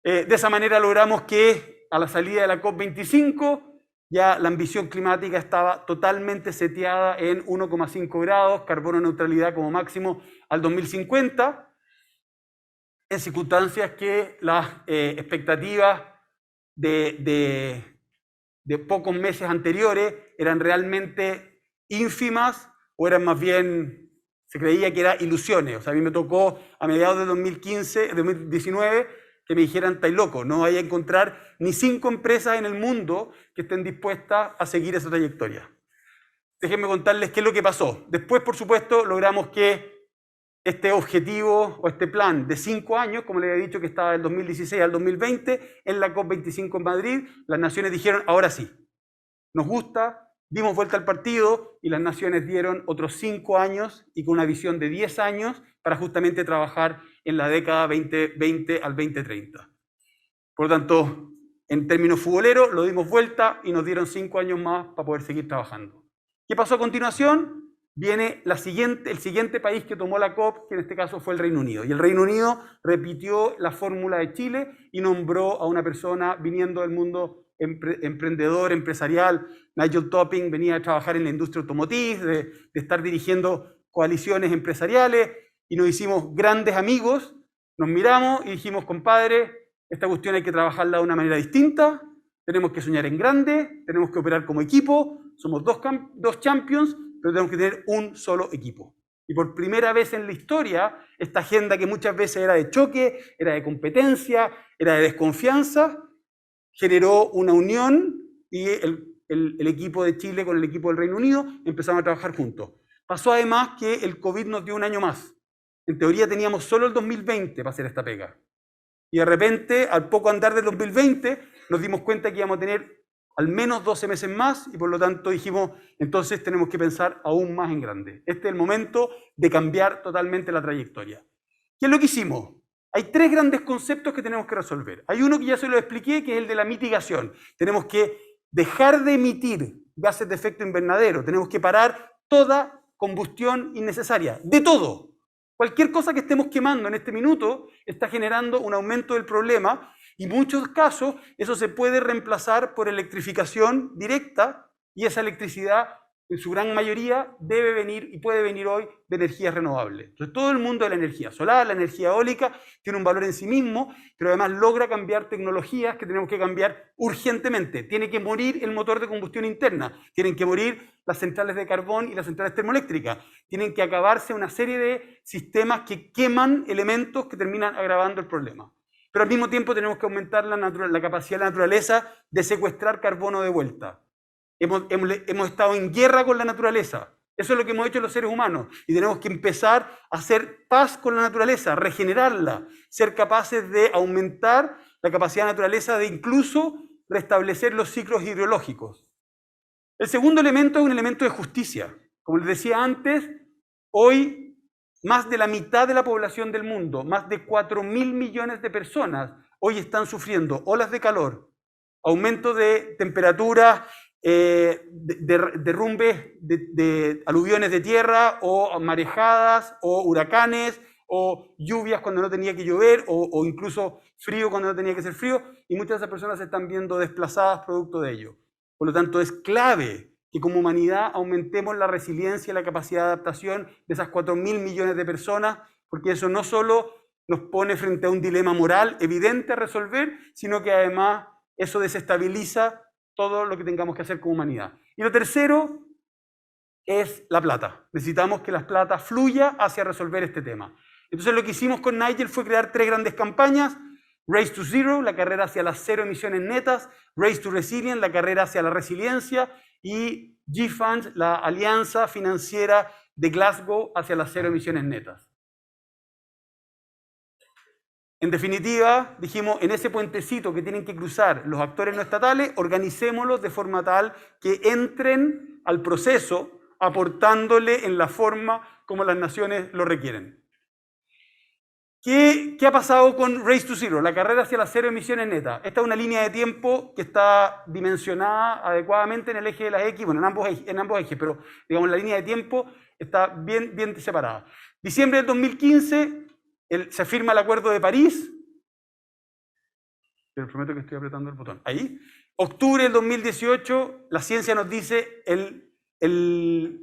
De esa manera logramos que a la salida de la COP25 ya la ambición climática estaba totalmente seteada en 1,5 grados, carbono neutralidad como máximo al 2050, en circunstancias que las expectativas de pocos meses anteriores eran realmente ínfimas o eran más bien, se creía que eran ilusiones. O sea, a mí me tocó a mediados de 2019 que me dijeran, estáis loco, no vais a encontrar ni 5 empresas en el mundo que estén dispuestas a seguir esa trayectoria. Déjenme contarles qué es lo que pasó. Después, por supuesto, logramos que este objetivo o este plan de 5 años, como les había dicho que estaba del 2016 al 2020, en la COP25 en Madrid, las naciones dijeron, ahora sí, nos gusta, dimos vuelta al partido y las naciones dieron otros 5 años y con una visión de 10 años para justamente trabajar en la década 2020 al 2030. Por lo tanto, en términos futboleros, lo dimos vuelta y nos dieron 5 años más para poder seguir trabajando. ¿Qué pasó a continuación? Viene el siguiente país que tomó la COP, que en este caso fue el Reino Unido. Y el Reino Unido repitió la fórmula de Chile y nombró a una persona viniendo del mundo emprendedor, empresarial. Nigel Topping venía a trabajar en la industria automotriz, de estar dirigiendo coaliciones empresariales, y nos hicimos grandes amigos, nos miramos y dijimos, compadre, esta cuestión hay que trabajarla de una manera distinta, tenemos que soñar en grande, tenemos que operar como equipo, somos dos champions, pero tenemos que tener un solo equipo. Y por primera vez en la historia, esta agenda que muchas veces era de choque, era de competencia, era de desconfianza, generó una unión y el equipo de Chile con el equipo del Reino Unido empezamos a trabajar juntos. Pasó además que el COVID nos dio un año más. En teoría teníamos solo el 2020 para hacer esta pega. Y de repente, al poco andar del 2020, nos dimos cuenta que íbamos a tener al menos 12 meses más y por lo tanto dijimos, entonces tenemos que pensar aún más en grande. Este es el momento de cambiar totalmente la trayectoria. ¿Qué es lo que hicimos? Hay 3 grandes conceptos que tenemos que resolver. Hay uno que ya se lo expliqué, que es el de la mitigación. Tenemos que dejar de emitir gases de efecto invernadero. Tenemos que parar toda combustión innecesaria, de todo. Cualquier cosa que estemos quemando en este minuto está generando un aumento del problema y en muchos casos eso se puede reemplazar por electrificación directa y esa electricidad en su gran mayoría debe venir y puede venir hoy de energías renovables. Entonces todo el mundo de la energía solar, la energía eólica tiene un valor en sí mismo, pero además logra cambiar tecnologías que tenemos que cambiar urgentemente. Tiene que morir el motor de combustión interna, tienen que morir las centrales de carbón y las centrales termoeléctricas, tienen que acabarse una serie de sistemas que queman elementos que terminan agravando el problema. Pero al mismo tiempo tenemos que aumentar la capacidad de la naturaleza de secuestrar carbono de vuelta. Hemos estado en guerra con la naturaleza. Eso es lo que hemos hecho los seres humanos. Y tenemos que empezar a hacer paz con la naturaleza, regenerarla, ser capaces de aumentar la capacidad de la naturaleza de incluso restablecer los ciclos hidrológicos. El segundo elemento es un elemento de justicia. Como les decía antes, hoy más de la mitad de la población del mundo, más de 4.000 millones de personas, hoy están sufriendo olas de calor, aumento de temperaturas, derrumbes de aluviones de tierra o marejadas o huracanes o lluvias cuando no tenía que llover o incluso frío cuando no tenía que ser frío y muchas de esas personas se están viendo desplazadas producto de ello. Por lo tanto es clave que como humanidad aumentemos la resiliencia y la capacidad de adaptación de esas 4.000 millones de personas porque eso no solo nos pone frente a un dilema moral evidente a resolver, sino que además eso desestabiliza todo lo que tengamos que hacer como humanidad. Y lo tercero es la plata. Necesitamos que la plata fluya hacia resolver este tema. Entonces lo que hicimos con Nigel fue crear 3 grandes campañas. Race to Zero, la carrera hacia las 0 emisiones netas. Race to Resilience, la carrera hacia la resiliencia. Y GFunds, la alianza financiera de Glasgow hacia las 0 emisiones netas. En definitiva, dijimos, en ese puentecito que tienen que cruzar los actores no estatales, organicémoslos de forma tal que entren al proceso aportándole en la forma como las naciones lo requieren. ¿Qué ha pasado con Race to Zero, la carrera hacia las cero emisiones netas? Esta es una línea de tiempo que está dimensionada adecuadamente en el eje de las X, bueno, en ambos ejes, pero digamos la línea de tiempo está bien separada. Diciembre del 2015 se firma el Acuerdo de París. Les prometo que estoy apretando el botón. Ahí. Octubre del 2018, la ciencia nos dice el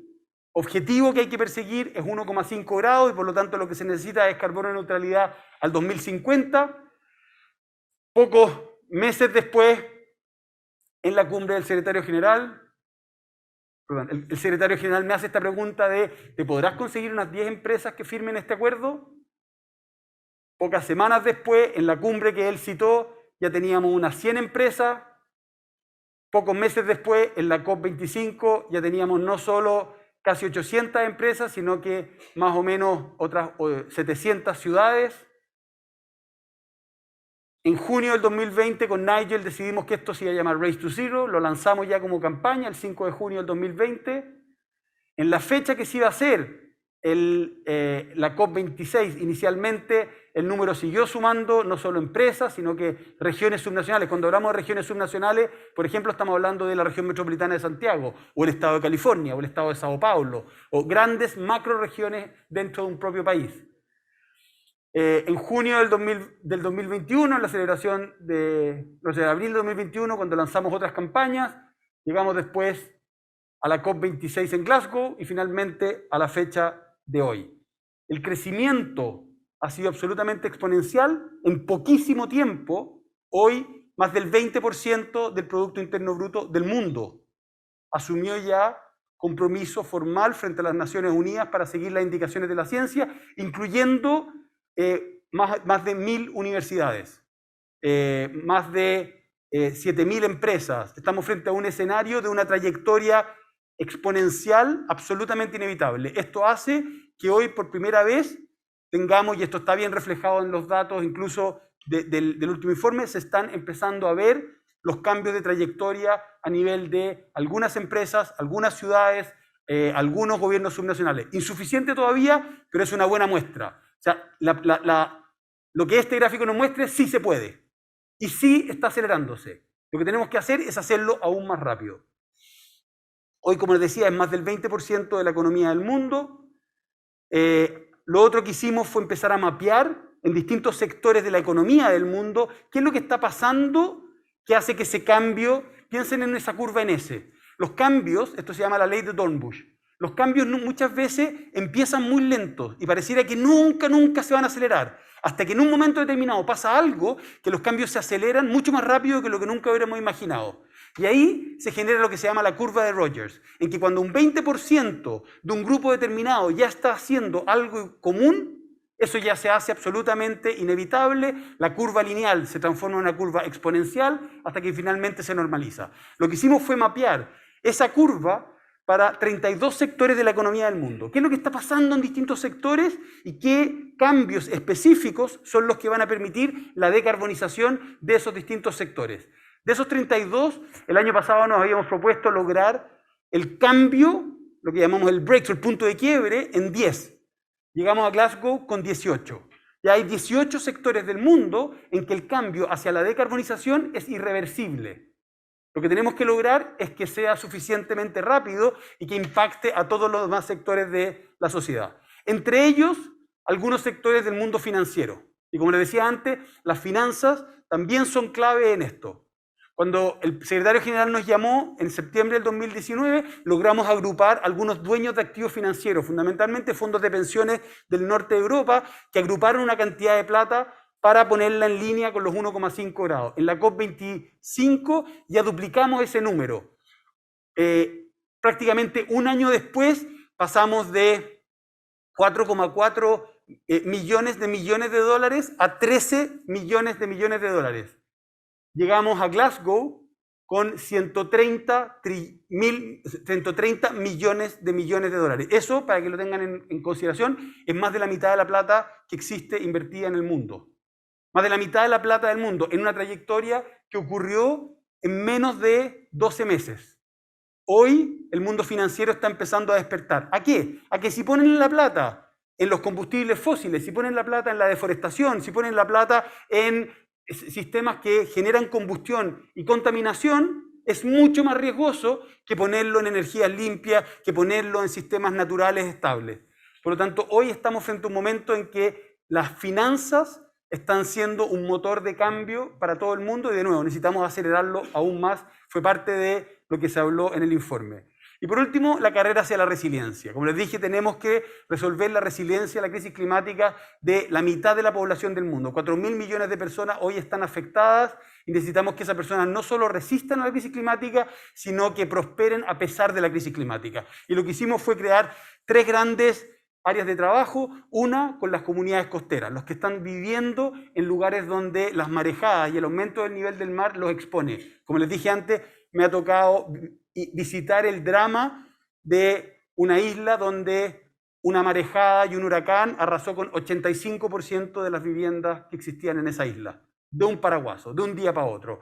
objetivo que hay que perseguir es 1,5 grados y por lo tanto lo que se necesita es carbono neutralidad al 2050. Pocos meses después, en la cumbre del secretario general, el secretario general me hace esta pregunta de ¿te podrás conseguir unas 10 empresas que firmen este acuerdo? Pocas semanas después, en la cumbre que él citó, ya teníamos unas 100 empresas. Pocos meses después, en la COP25, ya teníamos no solo casi 800 empresas, sino que más o menos otras 700 ciudades. En junio del 2020 con Nigel decidimos que esto se iba a llamar Race to Zero, lo lanzamos ya como campaña el 5 de junio del 2020. En la fecha que se iba a hacer la COP26, inicialmente el número siguió sumando no solo empresas, sino que regiones subnacionales. Cuando hablamos de regiones subnacionales, por ejemplo, estamos hablando de la región metropolitana de Santiago, o el estado de California, o el estado de Sao Paulo, o grandes macroregiones dentro de un propio país. En junio del 2021, en la celebración abril de 2021, cuando lanzamos otras campañas, llegamos después a la COP26 en Glasgow y finalmente a la fecha de hoy. El crecimiento ha sido absolutamente exponencial en poquísimo tiempo. Hoy, más del 20% del Producto Interno Bruto del mundo asumió ya compromiso formal frente a las Naciones Unidas para seguir las indicaciones de la ciencia, incluyendo más de 1.000 universidades, más de 7.000 empresas. Estamos frente a un escenario de una trayectoria exponencial absolutamente inevitable. Esto hace que hoy por primera vez tengamos, y esto está bien reflejado en los datos incluso del último informe, se están empezando a ver los cambios de trayectoria a nivel de algunas empresas, algunas ciudades, algunos gobiernos subnacionales. Insuficiente todavía, pero es una buena muestra. O sea, lo que este gráfico nos muestra es sí se puede y sí está acelerándose. Lo que tenemos que hacer es hacerlo aún más rápido. Hoy, como les decía, es más del 20% de la economía del mundo. Lo otro que hicimos fue empezar a mapear en distintos sectores de la economía del mundo qué es lo que está pasando que hace que ese cambio, piensen en esa curva en S. Los cambios, esto se llama la ley de Dornbusch, los cambios muchas veces empiezan muy lentos y pareciera que nunca se van a acelerar, hasta que en un momento determinado pasa algo que los cambios se aceleran mucho más rápido que lo que nunca hubiéramos imaginado. Y ahí se genera lo que se llama la curva de Rogers, en que cuando un 20% de un grupo determinado ya está haciendo algo común, eso ya se hace absolutamente inevitable, la curva lineal se transforma en una curva exponencial hasta que finalmente se normaliza. Lo que hicimos fue mapear esa curva para 32 sectores de la economía del mundo. ¿Qué es lo que está pasando en distintos sectores y qué cambios específicos son los que van a permitir la decarbonización de esos distintos sectores? De esos 32, el año pasado nos habíamos propuesto lograr el cambio, lo que llamamos el breakthrough, el punto de quiebre, en 10. Llegamos a Glasgow con 18. Ya hay 18 sectores del mundo en que el cambio hacia la decarbonización es irreversible. Lo que tenemos que lograr es que sea suficientemente rápido y que impacte a todos los demás sectores de la sociedad. Entre ellos, algunos sectores del mundo financiero. Y como les decía antes, las finanzas también son clave en esto. Cuando el secretario general nos llamó en septiembre del 2019, logramos agrupar algunos dueños de activos financieros, fundamentalmente fondos de pensiones del norte de Europa, que agruparon una cantidad de plata para ponerla en línea con los 1,5 grados. En la COP25 ya duplicamos ese número. Prácticamente un año después pasamos de 4,4 millones de dólares a 13 millones de dólares. Llegamos a Glasgow con 130 millones de dólares. Eso, para que lo tengan en consideración, es más de la mitad de la plata que existe invertida en el mundo. Más de la mitad de la plata del mundo en una trayectoria que ocurrió en menos de 12 meses. Hoy el mundo financiero está empezando a despertar. ¿A qué? A que si ponen la plata en los combustibles fósiles, si ponen la plata en la deforestación, si ponen la plata en sistemas que generan combustión y contaminación, es mucho más riesgoso que ponerlo en energías limpias, que ponerlo en sistemas naturales estables. Por lo tanto, hoy estamos frente a un momento en que las finanzas están siendo un motor de cambio para todo el mundo y de nuevo necesitamos acelerarlo aún más. Fue parte de lo que se habló en el informe. Y por último, la carrera hacia la resiliencia. Como les dije, tenemos que resolver la resiliencia a la crisis climática de la mitad de la población del mundo. 4.000 millones de personas hoy están afectadas y necesitamos que esas personas no solo resistan a la crisis climática, sino que prosperen a pesar de la crisis climática. Y lo que hicimos fue crear 3 grandes áreas de trabajo, una con las comunidades costeras, los que están viviendo en lugares donde las marejadas y el aumento del nivel del mar los expone. Como les dije antes, me ha tocado visitar el drama de una isla donde una marejada y un huracán arrasó con 85% de las viviendas que existían en esa isla, de un paraguaso, de un día para otro.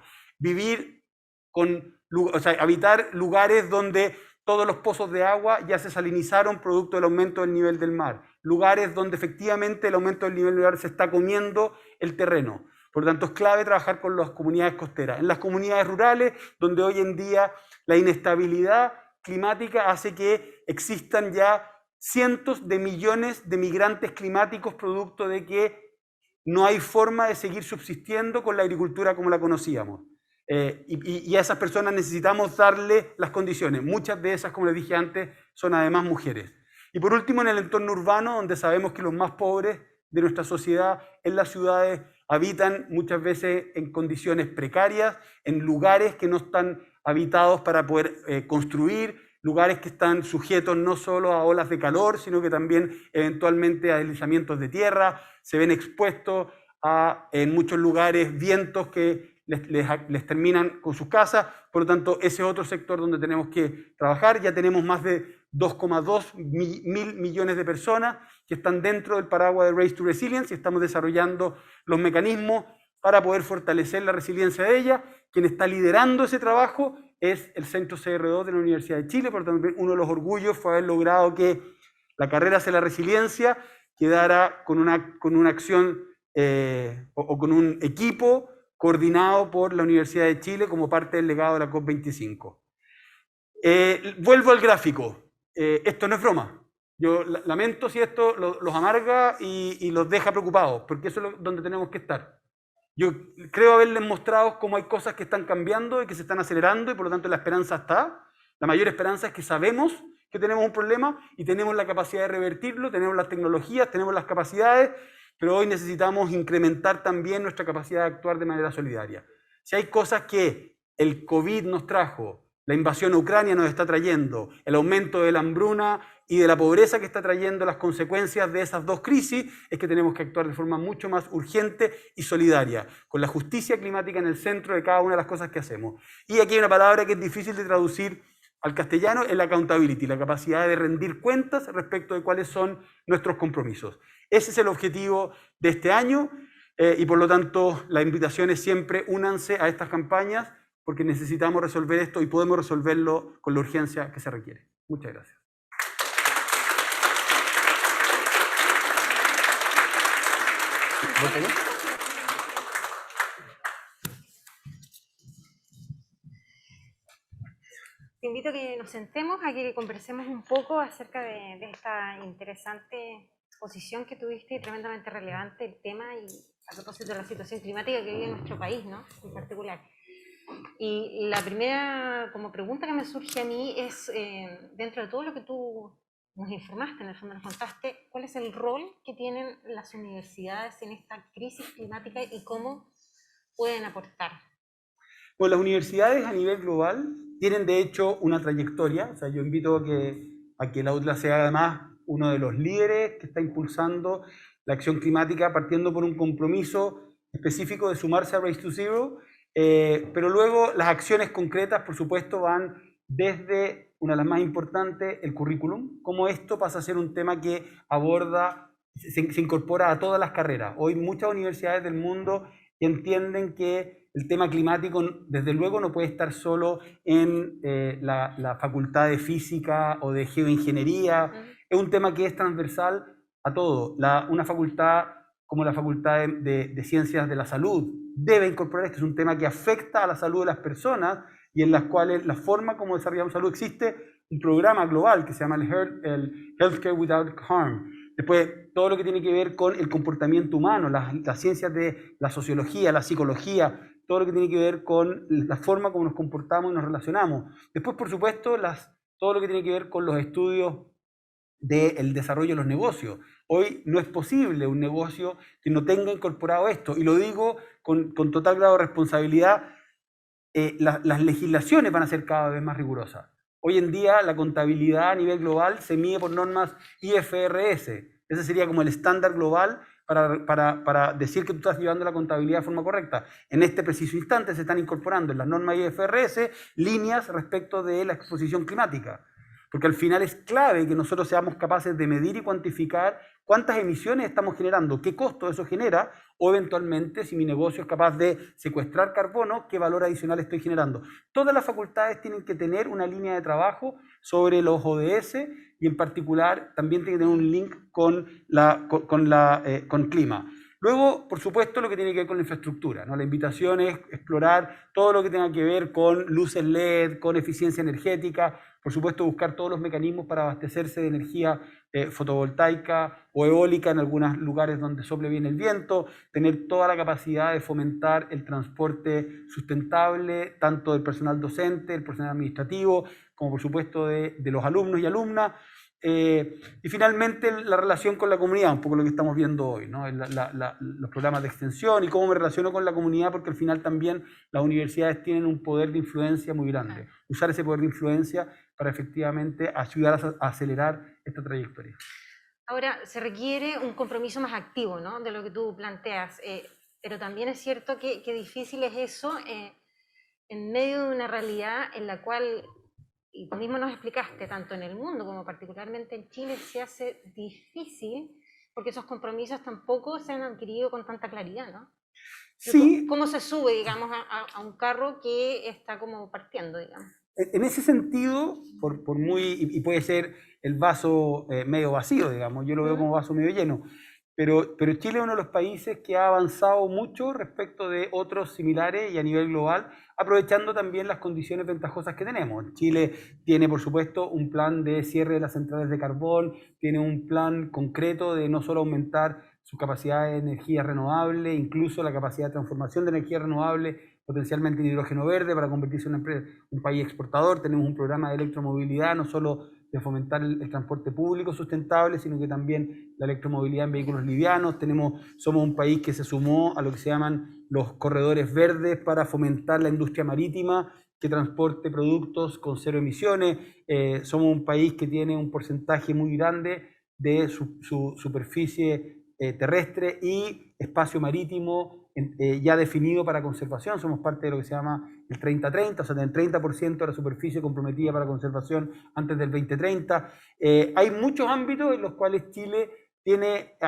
Habitar lugares donde todos los pozos de agua ya se salinizaron producto del aumento del nivel del mar. Lugares donde efectivamente el aumento del nivel del mar se está comiendo el terreno. Por lo tanto, es clave trabajar con las comunidades costeras. En las comunidades rurales, donde hoy en día la inestabilidad climática hace que existan ya cientos de millones de migrantes climáticos producto de que no hay forma de seguir subsistiendo con la agricultura como la conocíamos. Y a esas personas necesitamos darle las condiciones. Muchas de esas, como les dije antes, son además mujeres. Y por último, en el entorno urbano, donde sabemos que los más pobres de nuestra sociedad en las ciudades habitan muchas veces en condiciones precarias, en lugares que no están habitados para poder construir, lugares que están sujetos no solo a olas de calor, sino que también eventualmente a deslizamientos de tierra, se ven expuestos a, en muchos lugares, vientos que les terminan con sus casas. Por lo tanto, ese es otro sector donde tenemos que trabajar. Ya tenemos más de 2,2 mil millones de personas que están dentro del paraguas de Race to Resilience y estamos desarrollando los mecanismos para poder fortalecer la resiliencia de ella. Quien está liderando ese trabajo es el Centro CR2 de la Universidad de Chile. Por lo tanto, uno de los orgullos fue haber logrado que la carrera hacia la resiliencia quedara con una acción o con un equipo coordinado por la Universidad de Chile como parte del legado de la COP25. Vuelvo al gráfico. Esto no es broma. Yo lamento si esto los amarga y los deja preocupados, porque eso es donde tenemos que estar. Yo creo haberles mostrado cómo hay cosas que están cambiando y que se están acelerando y por lo tanto la esperanza está. La mayor esperanza es que sabemos que tenemos un problema y tenemos la capacidad de revertirlo, tenemos las tecnologías, tenemos las capacidades, pero hoy necesitamos incrementar también nuestra capacidad de actuar de manera solidaria. Si hay cosas que el COVID nos trajo, la invasión a Ucrania nos está trayendo, el aumento de la hambruna y de la pobreza que está trayendo las consecuencias de esas dos crisis, es que tenemos que actuar de forma mucho más urgente y solidaria, con la justicia climática en el centro de cada una de las cosas que hacemos. Y aquí hay una palabra que es difícil de traducir al castellano, es la accountability, la capacidad de rendir cuentas respecto de cuáles son nuestros compromisos. Ese es el objetivo de este año y por lo tanto la invitación es siempre únanse a estas campañas porque necesitamos resolver esto y podemos resolverlo con la urgencia que se requiere. Muchas gracias. Te invito a que nos sentemos, a que conversemos un poco acerca de esta interesante exposición que tuviste y tremendamente relevante el tema y a propósito de la situación climática que vive en nuestro país, ¿no? En particular. Y la primera como pregunta que me surge a mí es, dentro de todo lo que tú nos informaste, en el fondo nos contaste, ¿cuál es el rol que tienen las universidades en esta crisis climática y cómo pueden aportar? Bueno, las universidades a nivel global tienen de hecho una trayectoria. O sea, yo invito a que la UTLA sea además uno de los líderes que está impulsando la acción climática partiendo por un compromiso específico de sumarse a Race to Zero, pero luego las acciones concretas, por supuesto, van desde una de las más importantes, el currículum, cómo esto pasa a ser un tema que aborda, se incorpora a todas las carreras. Hoy muchas universidades del mundo entienden que el tema climático, desde luego, no puede estar solo en la facultad de física o de geoingeniería. Es un tema que es transversal a todo. Una facultad como la Facultad de Ciencias de la Salud debe incorporar esto. Es un tema que afecta a la salud de las personas y en las cuales la forma como desarrollamos salud existe un programa global que se llama el Healthcare Without Harm. Después, todo lo que tiene que ver con el comportamiento humano, las ciencias de la sociología, la psicología, todo lo que tiene que ver con la forma como nos comportamos y nos relacionamos. Después, por supuesto, todo lo que tiene que ver con los estudios del desarrollo de los negocios. Hoy no es posible un negocio que no tenga incorporado esto, y lo digo con total grado de responsabilidad. Las legislaciones van a ser cada vez más rigurosas. Hoy en día la contabilidad a nivel global se mide por normas IFRS. Ese sería como el estándar global para decir que tú estás llevando la contabilidad de forma correcta. En este preciso instante se están incorporando en las normas IFRS líneas respecto de la exposición climática. Porque al final es clave que nosotros seamos capaces de medir y cuantificar cuántas emisiones estamos generando, qué costo eso genera, o eventualmente, si mi negocio es capaz de secuestrar carbono, qué valor adicional estoy generando. Todas las facultades tienen que tener una línea de trabajo sobre los ODS y en particular también tienen que tener un link con clima. Luego, por supuesto, lo que tiene que ver con la infraestructura, ¿no? La invitación es explorar todo lo que tenga que ver con luces LED, con eficiencia energética, por supuesto buscar todos los mecanismos para abastecerse de energía fotovoltaica o eólica en algunos lugares donde sople bien el viento, tener toda la capacidad de fomentar el transporte sustentable, tanto del personal docente, del personal administrativo, como por supuesto de los alumnos y alumnas. Y finalmente la relación con la comunidad, un poco lo que estamos viendo hoy, ¿no? Los programas de extensión y cómo me relaciono con la comunidad, porque al final también las universidades tienen un poder de influencia muy grande. Usar ese poder de influencia para efectivamente ayudar a acelerar esta trayectoria. Ahora, se requiere un compromiso más activo, ¿no?, de lo que tú planteas, pero también es cierto que difícil es eso en medio de una realidad en la cual, y tú mismo nos explicaste, tanto en el mundo como particularmente en Chile, se hace difícil porque esos compromisos tampoco se han adquirido con tanta claridad, ¿no? Sí. ¿Cómo se sube, digamos, a un carro que está como partiendo, digamos? En ese sentido, y puede ser el vaso medio vacío, digamos, yo lo veo como vaso medio lleno, pero Chile es uno de los países que ha avanzado mucho respecto de otros similares y a nivel global, aprovechando también las condiciones ventajosas que tenemos. Chile tiene, por supuesto, un plan de cierre de las centrales de carbón, tiene un plan concreto de no solo aumentar su capacidad de energía renovable, incluso la capacidad de transformación de energía renovable, potencialmente en hidrógeno verde para convertirse en un país exportador. Tenemos un programa de electromovilidad, no solo de fomentar el transporte público sustentable, sino que también la electromovilidad en vehículos livianos. Somos un país que se sumó a lo que se llaman los corredores verdes para fomentar la industria marítima que transporte productos con cero emisiones. Somos un país que tiene un porcentaje muy grande de su superficie terrestre y espacio marítimo ya definido para conservación. Somos parte de lo que se llama el 30-30, o sea, del 30% de la superficie comprometida para conservación antes del 2030. Hay muchos ámbitos en los cuales Chile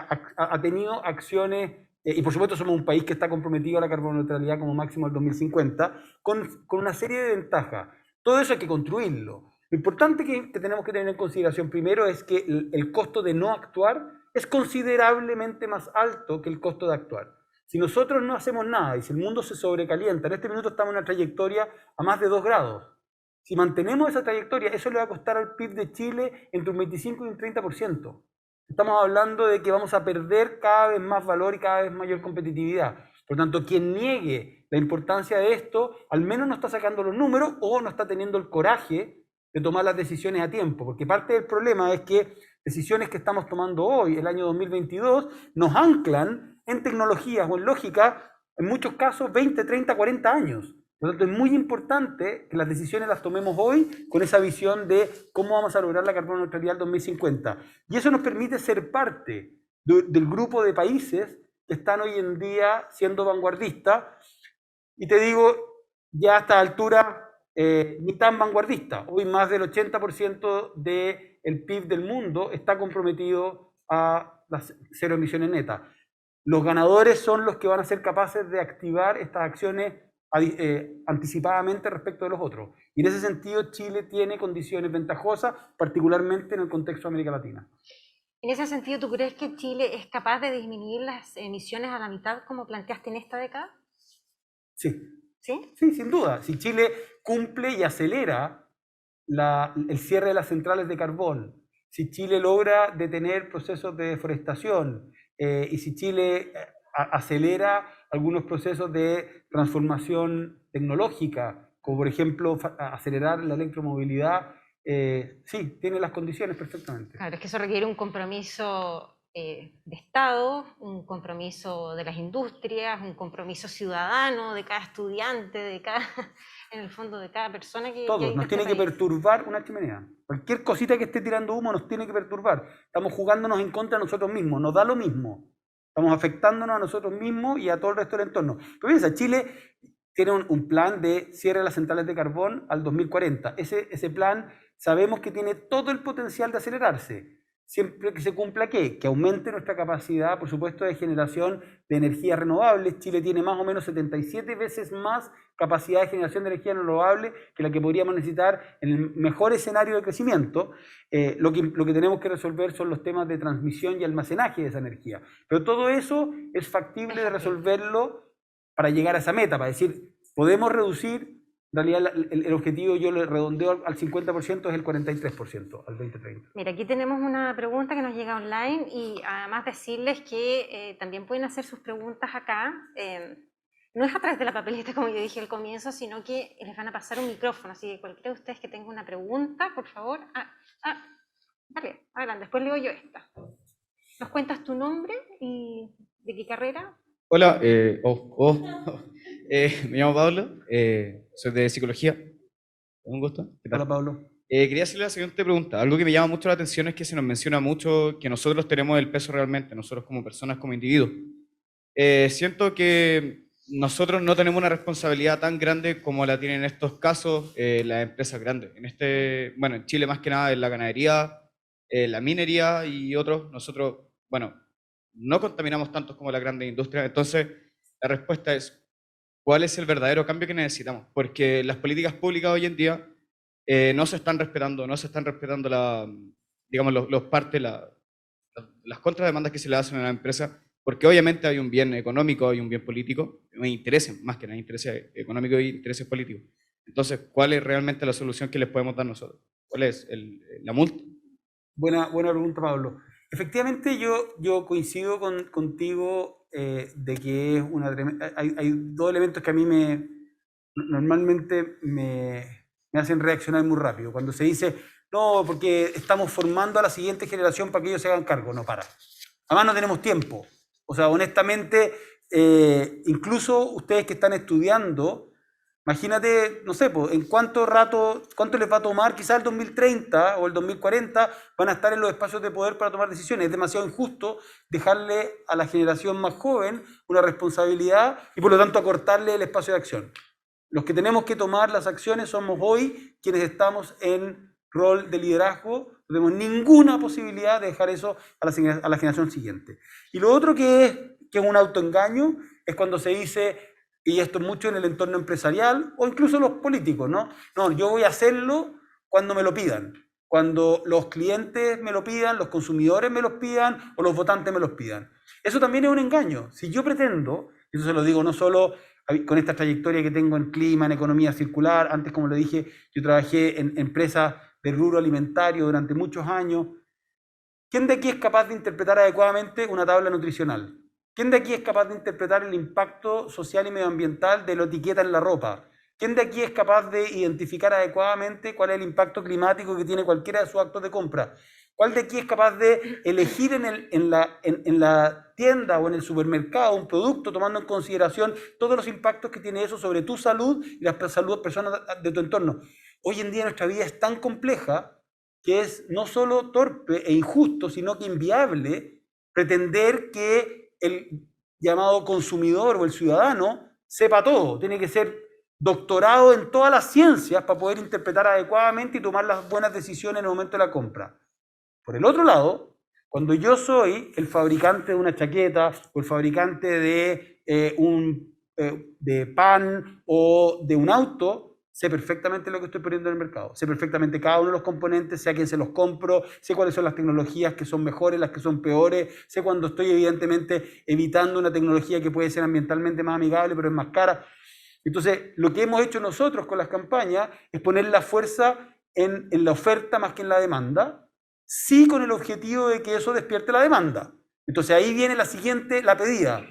ha tenido acciones, y por supuesto somos un país que está comprometido a la carboneutralidad como máximo al 2050, con una serie de ventajas. Todo eso hay que construirlo. Lo importante que tenemos que tener en consideración primero es que el costo de no actuar es considerablemente más alto que el costo de actuar. Si nosotros no hacemos nada y si el mundo se sobrecalienta, en este minuto estamos en una trayectoria a más de 2 grados. Si mantenemos esa trayectoria, eso le va a costar al PIB de Chile entre un 25 y un 30%. Estamos hablando de que vamos a perder cada vez más valor y cada vez mayor competitividad. Por tanto, quien niegue la importancia de esto, al menos no está sacando los números o no está teniendo el coraje de tomar las decisiones a tiempo. Porque parte del problema es que decisiones que estamos tomando hoy, el año 2022, nos anclan en tecnologías o en lógica, en muchos casos, 20, 30, 40 años. Por lo tanto, es muy importante que las decisiones las tomemos hoy con esa visión de cómo vamos a lograr la carboneutralidad del 2050. Y eso nos permite ser parte del grupo de países que están hoy en día siendo vanguardistas. Y te digo, ya a esta altura, ni tan vanguardista. Hoy más del 80% del PIB del mundo está comprometido a las cero emisiones netas. Los ganadores son los que van a ser capaces de activar estas acciones anticipadamente respecto de los otros. Y en ese sentido Chile tiene condiciones ventajosas, particularmente en el contexto de América Latina. En ese sentido, ¿tú crees que Chile es capaz de disminuir las emisiones a la mitad como planteaste en esta década? Sí. ¿Sí? Sí, sin duda. Si Chile cumple y acelera el cierre de las centrales de carbón, si Chile logra detener procesos de deforestación, y si Chile acelera algunos procesos de transformación tecnológica, como por ejemplo acelerar la electromovilidad, sí, tiene las condiciones perfectamente. Claro, es que eso requiere un compromiso de Estado, un compromiso de las industrias, un compromiso ciudadano de cada estudiante, en el fondo de cada persona que Todos, habita nos este tiene que país. perturbar una chimenea. Cualquier cosita que esté tirando humo nos tiene que perturbar. Estamos jugándonos en contra de nosotros mismos, nos da lo mismo. Estamos afectándonos a nosotros mismos y a todo el resto del entorno. Pero piensa, Chile tiene un plan de cierre de las centrales de carbón al 2040. Ese plan sabemos que tiene todo el potencial de acelerarse. Siempre que se cumpla, ¿qué? Que aumente nuestra capacidad, por supuesto, de generación de energías renovables. Chile tiene más o menos 77 veces más capacidad de generación de energía renovable que la que podríamos necesitar en el mejor escenario de crecimiento. Lo que tenemos que resolver son los temas de transmisión y almacenaje de esa energía. Pero todo eso es factible de resolverlo para llegar a esa meta, para decir, podemos reducir. En realidad el objetivo yo lo redondeo al 50%, es el 43% al 2030. Mira, aquí tenemos una pregunta que nos llega online y además decirles que también pueden hacer sus preguntas acá. No es a través de la papeleta, como yo dije al comienzo, sino que les van a pasar un micrófono. Así que cualquiera de ustedes que tenga una pregunta, por favor. Vale, adelante, después leo yo esta. ¿Nos cuentas tu nombre y de qué carrera? Hola, me llamo Pablo, soy de psicología. Un gusto. ¿Qué tal? Hola, Pablo. Quería hacerle la siguiente pregunta. Algo que me llama mucho la atención es que se nos menciona mucho que nosotros tenemos el peso realmente, nosotros como personas, como individuos. Siento que nosotros no tenemos una responsabilidad tan grande como la tienen en estos casos las empresas grandes. Bueno, en Chile más que nada en la ganadería, la minería y otros. Nosotros, bueno, no contaminamos tanto como la grandes industria. Entonces, la respuesta es, ¿cuál es el verdadero cambio que necesitamos? Porque las políticas públicas hoy en día no se están respetando digamos, las contrademandas que se le hacen a la empresa, porque obviamente hay un bien económico, hay un bien político, hay intereses, más que nada, intereses económicos y intereses políticos. Entonces, ¿cuál es realmente la solución que les podemos dar nosotros? ¿Cuál es la multa? Buena pregunta, Pablo. Efectivamente, yo coincido contigo de que es hay dos elementos que a mí normalmente me hacen reaccionar muy rápido. Cuando se dice, no, porque estamos formando a la siguiente generación para que ellos se hagan cargo. No, para. Además no tenemos tiempo. O sea, honestamente, incluso ustedes que están estudiando, imagínate, no sé, pues, en cuánto les va a tomar, quizás el 2030 o el 2040 van a estar en los espacios de poder para tomar decisiones. Es demasiado injusto dejarle a la generación más joven una responsabilidad y por lo tanto acortarle el espacio de acción. Los que tenemos que tomar las acciones somos hoy quienes estamos en rol de liderazgo. No tenemos ninguna posibilidad de dejar eso a la generación siguiente. Y lo otro que es un autoengaño es cuando se dice, y esto mucho en el entorno empresarial o incluso los políticos, ¿no? No, yo voy a hacerlo cuando me lo pidan, cuando los clientes me lo pidan, los consumidores me lo pidan o los votantes me lo pidan. Eso también es un engaño. Si yo pretendo, y eso se lo digo no solo con esta trayectoria que tengo en clima, en economía circular, antes, como le dije, yo trabajé en empresas de rubro alimentario durante muchos años. ¿Quién de aquí es capaz de interpretar adecuadamente una tabla nutricional? ¿Quién de aquí es capaz de interpretar el impacto social y medioambiental de la etiqueta en la ropa? ¿Quién de aquí es capaz de identificar adecuadamente cuál es el impacto climático que tiene cualquiera de sus actos de compra? ¿Cuál de aquí es capaz de elegir en la tienda o en el supermercado un producto tomando en consideración todos los impactos que tiene eso sobre tu salud y la salud de personas de tu entorno? Hoy en día nuestra vida es tan compleja que es no solo torpe e injusto, sino que inviable pretender que el llamado consumidor o el ciudadano sepa todo. Tiene que ser doctorado en todas las ciencias para poder interpretar adecuadamente y tomar las buenas decisiones en el momento de la compra. Por el otro lado, cuando yo soy el fabricante de una chaqueta o el fabricante de un de pan o de un auto, sé perfectamente lo que estoy poniendo en el mercado, sé perfectamente cada uno de los componentes, sé a quién se los compro, sé cuáles son las tecnologías que son mejores, las que son peores, sé cuando estoy evidentemente evitando una tecnología que puede ser ambientalmente más amigable pero es más cara. Entonces, lo que hemos hecho nosotros con las campañas es poner la fuerza en la oferta más que en la demanda, sí con el objetivo de que eso despierte la demanda. Entonces ahí viene la pedida.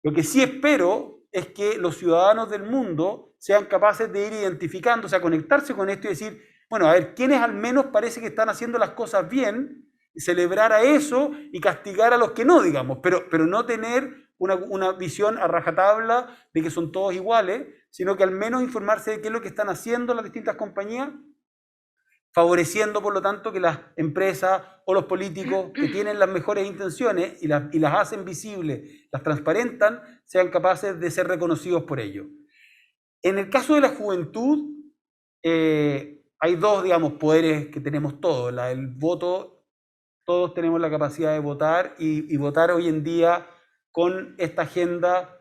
Lo que sí espero es que los ciudadanos del mundo sean capaces de ir identificando, o sea, conectarse con esto y decir, bueno, a ver, ¿quiénes al menos parece que están haciendo las cosas bien? Celebrar a eso y castigar a los que no, digamos, pero no tener una visión a rajatabla de que son todos iguales, sino que al menos informarse de qué es lo que están haciendo las distintas compañías, favoreciendo, por lo tanto, que las empresas o los políticos que tienen las mejores intenciones y las hacen visibles, las transparentan, sean capaces de ser reconocidos por ello. En el caso de la juventud, hay dos, digamos, poderes que tenemos todos. El voto, todos tenemos la capacidad de votar y votar hoy en día con esta agenda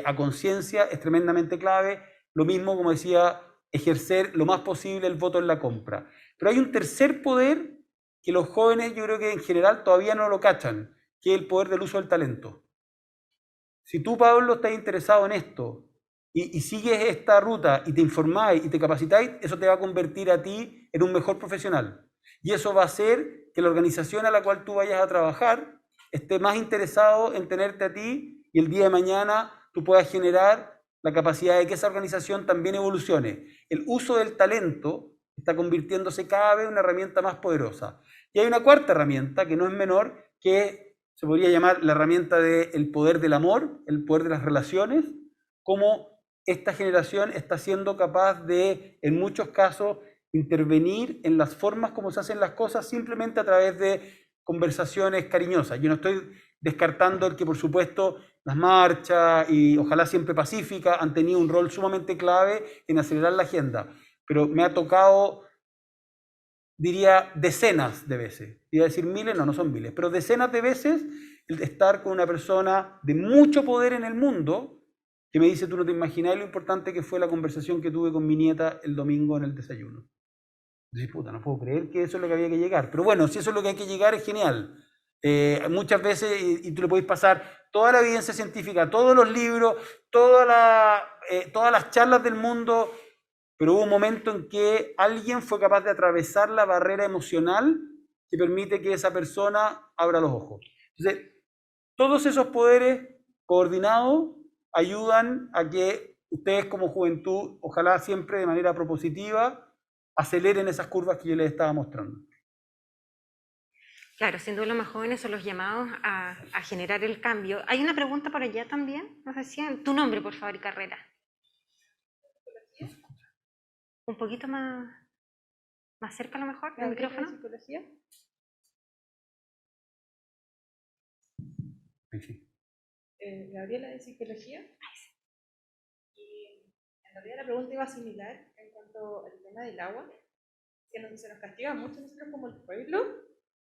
a conciencia es tremendamente clave. Lo mismo, como decía, ejercer lo más posible el voto en la compra. Pero hay un tercer poder que los jóvenes, yo creo que en general todavía no lo cachan, que es el poder del uso del talento. Si tú, Pablo, estás interesado en esto y sigues esta ruta y te informáis y te capacitáis, eso te va a convertir a ti en un mejor profesional. Y eso va a hacer que la organización a la cual tú vayas a trabajar esté más interesado en tenerte a ti y el día de mañana tú puedas generar la capacidad de que esa organización también evolucione. El uso del talento está convirtiéndose cada vez en una herramienta más poderosa. Y hay una cuarta herramienta que no es menor, que se podría llamar la herramienta del poder del amor, el poder de las relaciones, como esta generación está siendo capaz de, en muchos casos, intervenir en las formas como se hacen las cosas simplemente a través de conversaciones cariñosas. Yo no estoy descartando el que, por supuesto, las marchas y ojalá siempre pacíficas han tenido un rol sumamente clave en acelerar la agenda, pero me ha tocado, diría, decenas de veces, iba a decir miles, no son miles, pero decenas de veces el estar con una persona de mucho poder en el mundo que me dice, tú no te imaginas lo importante que fue la conversación que tuve con mi nieta el domingo en el desayuno. Dices, puta, no puedo creer que eso es lo que había que llegar. Pero bueno, si eso es lo que hay que llegar, es genial. Muchas veces, y tú le podés pasar toda la evidencia científica, todos los libros, todas las charlas del mundo, pero hubo un momento en que alguien fue capaz de atravesar la barrera emocional que permite que esa persona abra los ojos. Entonces, todos esos poderes coordinados ayudan a que ustedes como juventud, ojalá siempre de manera propositiva, aceleren esas curvas que yo les estaba mostrando. Claro, sin duda los más jóvenes son los llamados a generar el cambio. Hay una pregunta por allá también, nos decían, tu nombre por favor y carrera. Un poquito más cerca a lo mejor del micrófono. ¿Psicología? Sí. Gabriela de Psicología. Y en realidad la pregunta iba similar en cuanto al tema del agua, que se nos castiga mucho nosotros como el pueblo,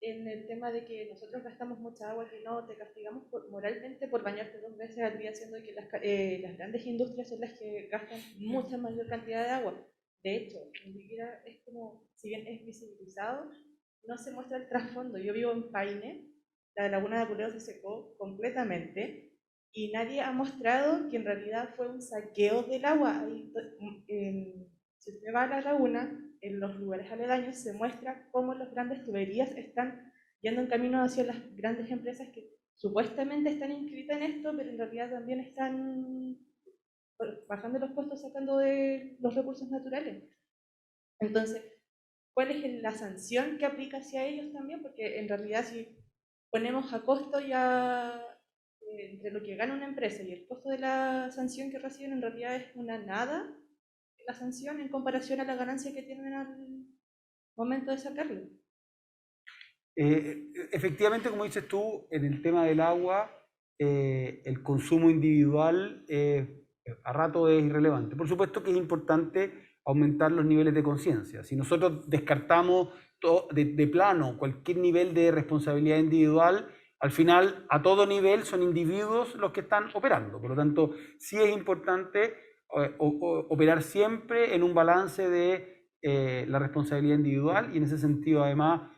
en el tema de que nosotros gastamos mucha agua, que no te castigamos moralmente por bañarte 2 veces al día, siendo que las grandes industrias son las que gastan mucha mayor cantidad de agua. De hecho, ni siquiera es como, si bien es visibilizado, no se muestra el trasfondo. Yo vivo en Paine, la laguna de Apuleo se secó completamente y nadie ha mostrado que en realidad fue un saqueo del agua. Si usted va a la laguna, en los lugares aledaños se muestra cómo las grandes tuberías están yendo en camino hacia las grandes empresas que supuestamente están inscritas en esto, pero en realidad también están bajando los costos, sacando de los recursos naturales. Entonces, ¿cuál es la sanción que aplica hacia ellos también? Porque en realidad si ponemos a costo ya entre lo que gana una empresa y el costo de la sanción que reciben, en realidad es una nada la sanción en comparación a la ganancia que tienen al momento de sacarlo. Efectivamente, como dices tú, en el tema del agua, el consumo individual a rato es irrelevante. Por supuesto que es importante aumentar los niveles de conciencia. Si nosotros descartamos de plano cualquier nivel de responsabilidad individual, al final, a todo nivel, son individuos los que están operando. Por lo tanto, sí es importante operar siempre en un balance de la responsabilidad individual y en ese sentido, además,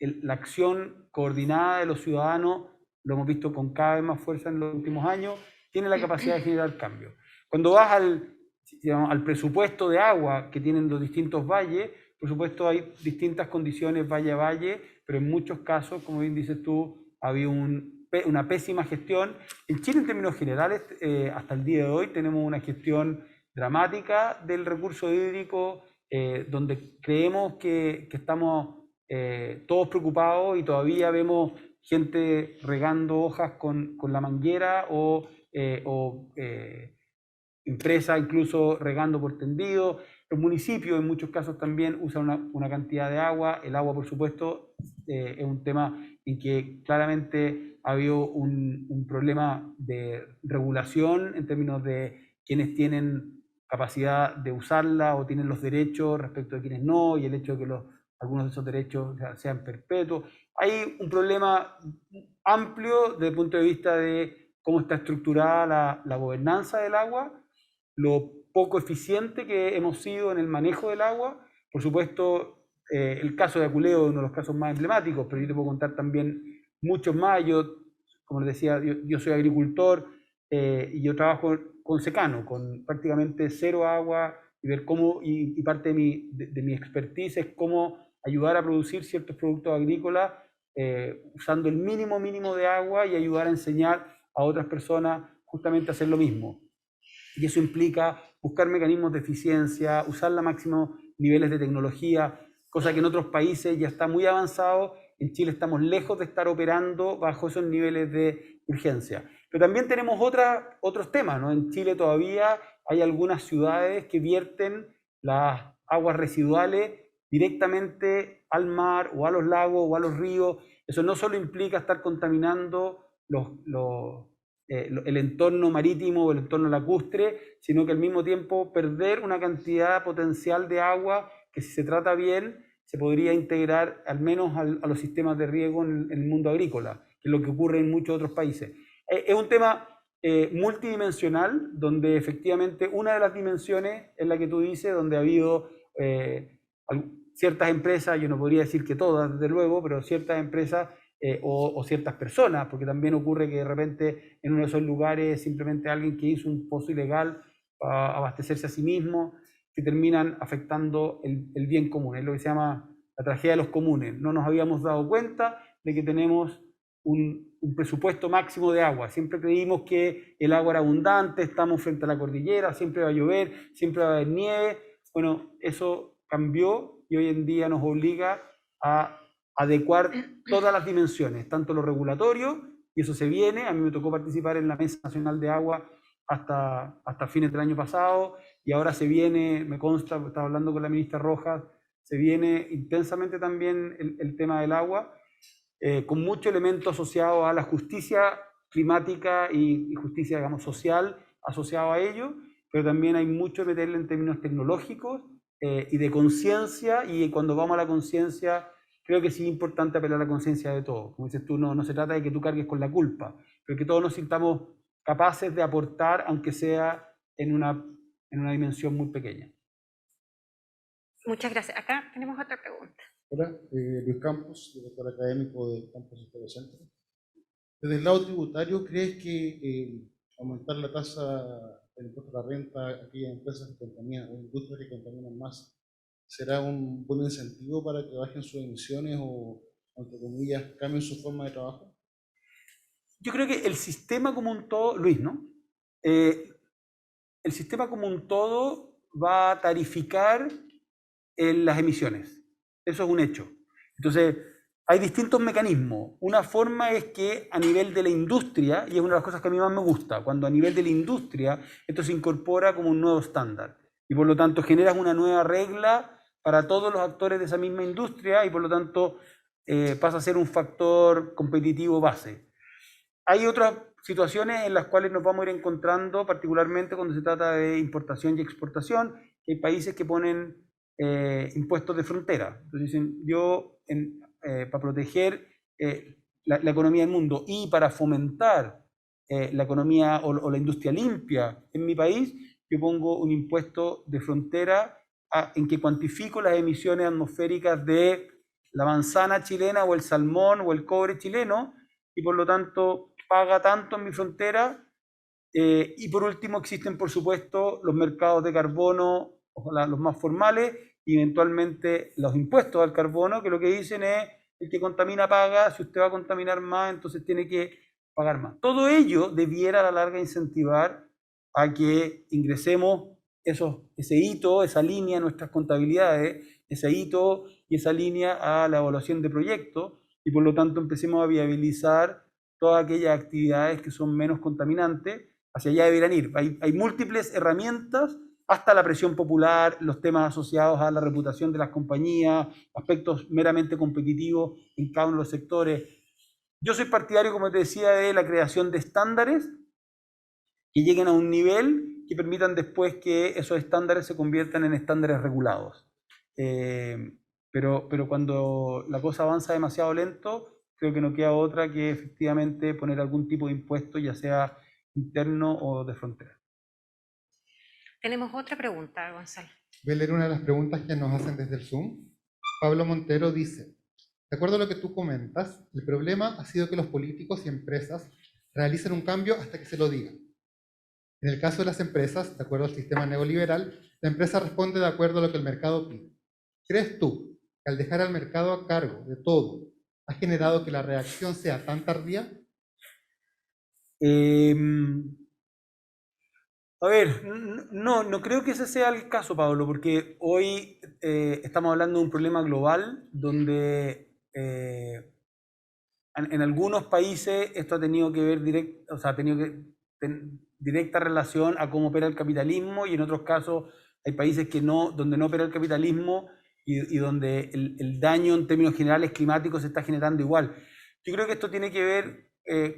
la acción coordinada de los ciudadanos, lo hemos visto con cada vez más fuerza en los últimos años, tiene la capacidad de generar cambio. Cuando vas al presupuesto de agua que tienen los distintos valles, por supuesto hay distintas condiciones valle a valle, pero en muchos casos, como bien dices tú, había una pésima gestión. En Chile, en términos generales, hasta el día de hoy tenemos una gestión dramática del recurso hídrico, donde creemos que estamos todos preocupados y todavía vemos gente regando hojas con la manguera o empresas incluso regando por tendido. Los municipios en muchos casos también usan una cantidad de agua. El agua, por supuesto, es un tema en que claramente ha habido un problema de regulación en términos de quienes tienen capacidad de usarla o tienen los derechos respecto de quienes no, y el hecho de que algunos de esos derechos sean perpetuos. Hay un problema amplio desde el punto de vista de cómo está estructurada la gobernanza del agua, lo poco eficiente que hemos sido en el manejo del agua. Por supuesto, el caso de Aculeo es uno de los casos más emblemáticos, pero yo te puedo contar también muchos más. Yo, como les decía, yo soy agricultor y yo trabajo con secano, con prácticamente cero agua, y ver cómo, y parte de mi expertise es cómo ayudar a producir ciertos productos agrícolas usando el mínimo de agua y ayudar a enseñar a otras personas justamente a hacer lo mismo. Y eso implica buscar mecanismos de eficiencia, usar los máximos niveles de tecnología, cosa que en otros países ya está muy avanzado. En Chile estamos lejos de estar operando bajo esos niveles de urgencia. Pero también tenemos otros temas, ¿no? En Chile todavía hay algunas ciudades que vierten las aguas residuales directamente al mar o a los lagos o a los ríos. Eso no solo implica estar contaminando el entorno marítimo o el entorno lacustre, sino que al mismo tiempo perder una cantidad potencial de agua que, si se trata bien, se podría integrar al menos a los sistemas de riego en el mundo agrícola, que es lo que ocurre en muchos otros países. Es un tema multidimensional, donde efectivamente una de las dimensiones es la que tú dices, donde ha habido ciertas empresas, yo no podría decir que todas, desde luego, pero ciertas empresas o ciertas personas, porque también ocurre que de repente en uno de esos lugares simplemente alguien que hizo un pozo ilegal para abastecerse a sí mismo, que terminan afectando el bien común. Es lo que se llama la tragedia de los comunes. No nos habíamos dado cuenta de que tenemos un presupuesto máximo de agua. Siempre creímos que el agua era abundante, estamos frente a la cordillera, siempre va a llover, siempre va a haber nieve. Bueno, eso cambió y hoy en día nos obliga a adecuar todas las dimensiones, tanto lo regulatorio, y eso se viene. A mí me tocó participar en la Mesa Nacional de Agua hasta fines del año pasado, y ahora se viene, me consta, estaba hablando con la ministra Rojas, se viene intensamente también el tema del agua, con mucho elemento asociado a la justicia climática y justicia, digamos, social asociado a ello, pero también hay mucho que meterle en términos tecnológicos y de conciencia, y cuando vamos a la conciencia, creo que sí es importante apelar a la conciencia de todos. Como dices tú, no se trata de que tú cargues con la culpa, pero que todos nos sintamos capaces de aportar, aunque sea en una dimensión muy pequeña. Muchas gracias. Acá tenemos otra pregunta. Hola, Luis Campos, director académico del Campus Historia Centro. Desde el lado tributario, ¿crees que aumentar la tasa del impuesto a la renta a aquellas empresas que contaminan o industrias que contaminan más será un buen incentivo para que bajen sus emisiones o, entre comillas, cambien su forma de trabajo? Yo creo que el sistema como un todo, Luis, ¿no? El sistema como un todo va a tarificar las emisiones. Eso es un hecho. Entonces, hay distintos mecanismos. Una forma es que a nivel de la industria, y es una de las cosas que a mí más me gusta, cuando a nivel de la industria esto se incorpora como un nuevo estándar. Y por lo tanto generas una nueva regla para todos los actores de esa misma industria y por lo tanto pasa a ser un factor competitivo base. Hay otras situaciones en las cuales nos vamos a ir encontrando, particularmente cuando se trata de importación y exportación, que hay países que ponen impuestos de frontera. Entonces dicen, para proteger la economía del mundo y para fomentar la economía o la industria limpia en mi país, yo pongo un impuesto de frontera en que cuantifico las emisiones atmosféricas de la manzana chilena o el salmón o el cobre chileno y por lo tanto paga tanto en mi frontera. Y por último existen por supuesto los mercados de carbono, ojalá los más formales, y eventualmente los impuestos al carbono, que lo que dicen es el que contamina paga, si usted va a contaminar más, entonces tiene que pagar más. Todo ello debiera a la larga incentivar a que ingresemos ese hito, esa línea en nuestras contabilidades, ese hito y esa línea a la evaluación de proyectos, y por lo tanto empecemos a viabilizar todas aquellas actividades que son menos contaminantes. Hacia allá deberán ir. Hay múltiples herramientas, hasta la presión popular, los temas asociados a la reputación de las compañías, aspectos meramente competitivos en cada uno de los sectores. Yo soy partidario, como te decía, de la creación de estándares que lleguen a un nivel que permitan después que esos estándares se conviertan en estándares regulados. Pero cuando la cosa avanza demasiado lento, creo que no queda otra que efectivamente poner algún tipo de impuesto, ya sea interno o de frontera. Tenemos otra pregunta, Gonzalo. Voy a leer una de las preguntas que nos hacen desde el Zoom. Pablo Montero dice, de acuerdo a lo que tú comentas, el problema ha sido que los políticos y empresas realicen un cambio hasta que se lo digan. En el caso de las empresas, de acuerdo al sistema neoliberal, la empresa responde de acuerdo a lo que el mercado pide. ¿Crees tú que al dejar al mercado a cargo de todo, ha generado que la reacción sea tan tardía? A ver, no creo que ese sea el caso, Pablo, porque hoy estamos hablando de un problema global donde en algunos países esto ha tenido que ver directa relación a cómo opera el capitalismo, y en otros casos hay países donde no opera el capitalismo y donde el daño en términos generales climáticos se está generando igual. Yo creo que esto tiene que ver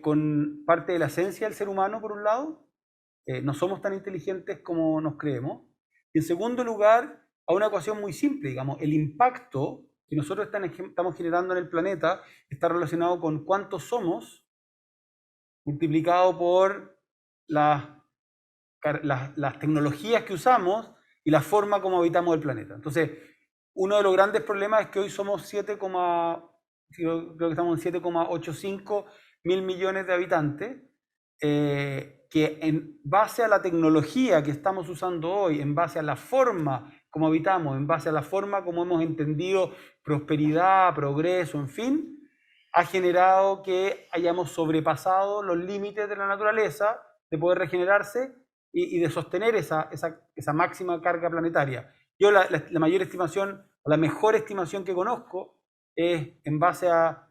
con parte de la esencia del ser humano, por un lado. No somos tan inteligentes como nos creemos. Y en segundo lugar, a una ecuación muy simple, digamos, el impacto que nosotros estamos generando en el planeta está relacionado con cuántos somos multiplicado por las tecnologías que usamos y la forma como habitamos el planeta. Entonces, uno de los grandes problemas es que hoy somos creo que estamos en 7,85 mil millones de habitantes, que en base a la tecnología que estamos usando hoy, en base a la forma como habitamos, en base a la forma como hemos entendido prosperidad, progreso, en fin, ha generado que hayamos sobrepasado los límites de la naturaleza de poder regenerarse y de sostener esa máxima carga planetaria. Yo la mayor estimación, o la mejor estimación que conozco, es en base a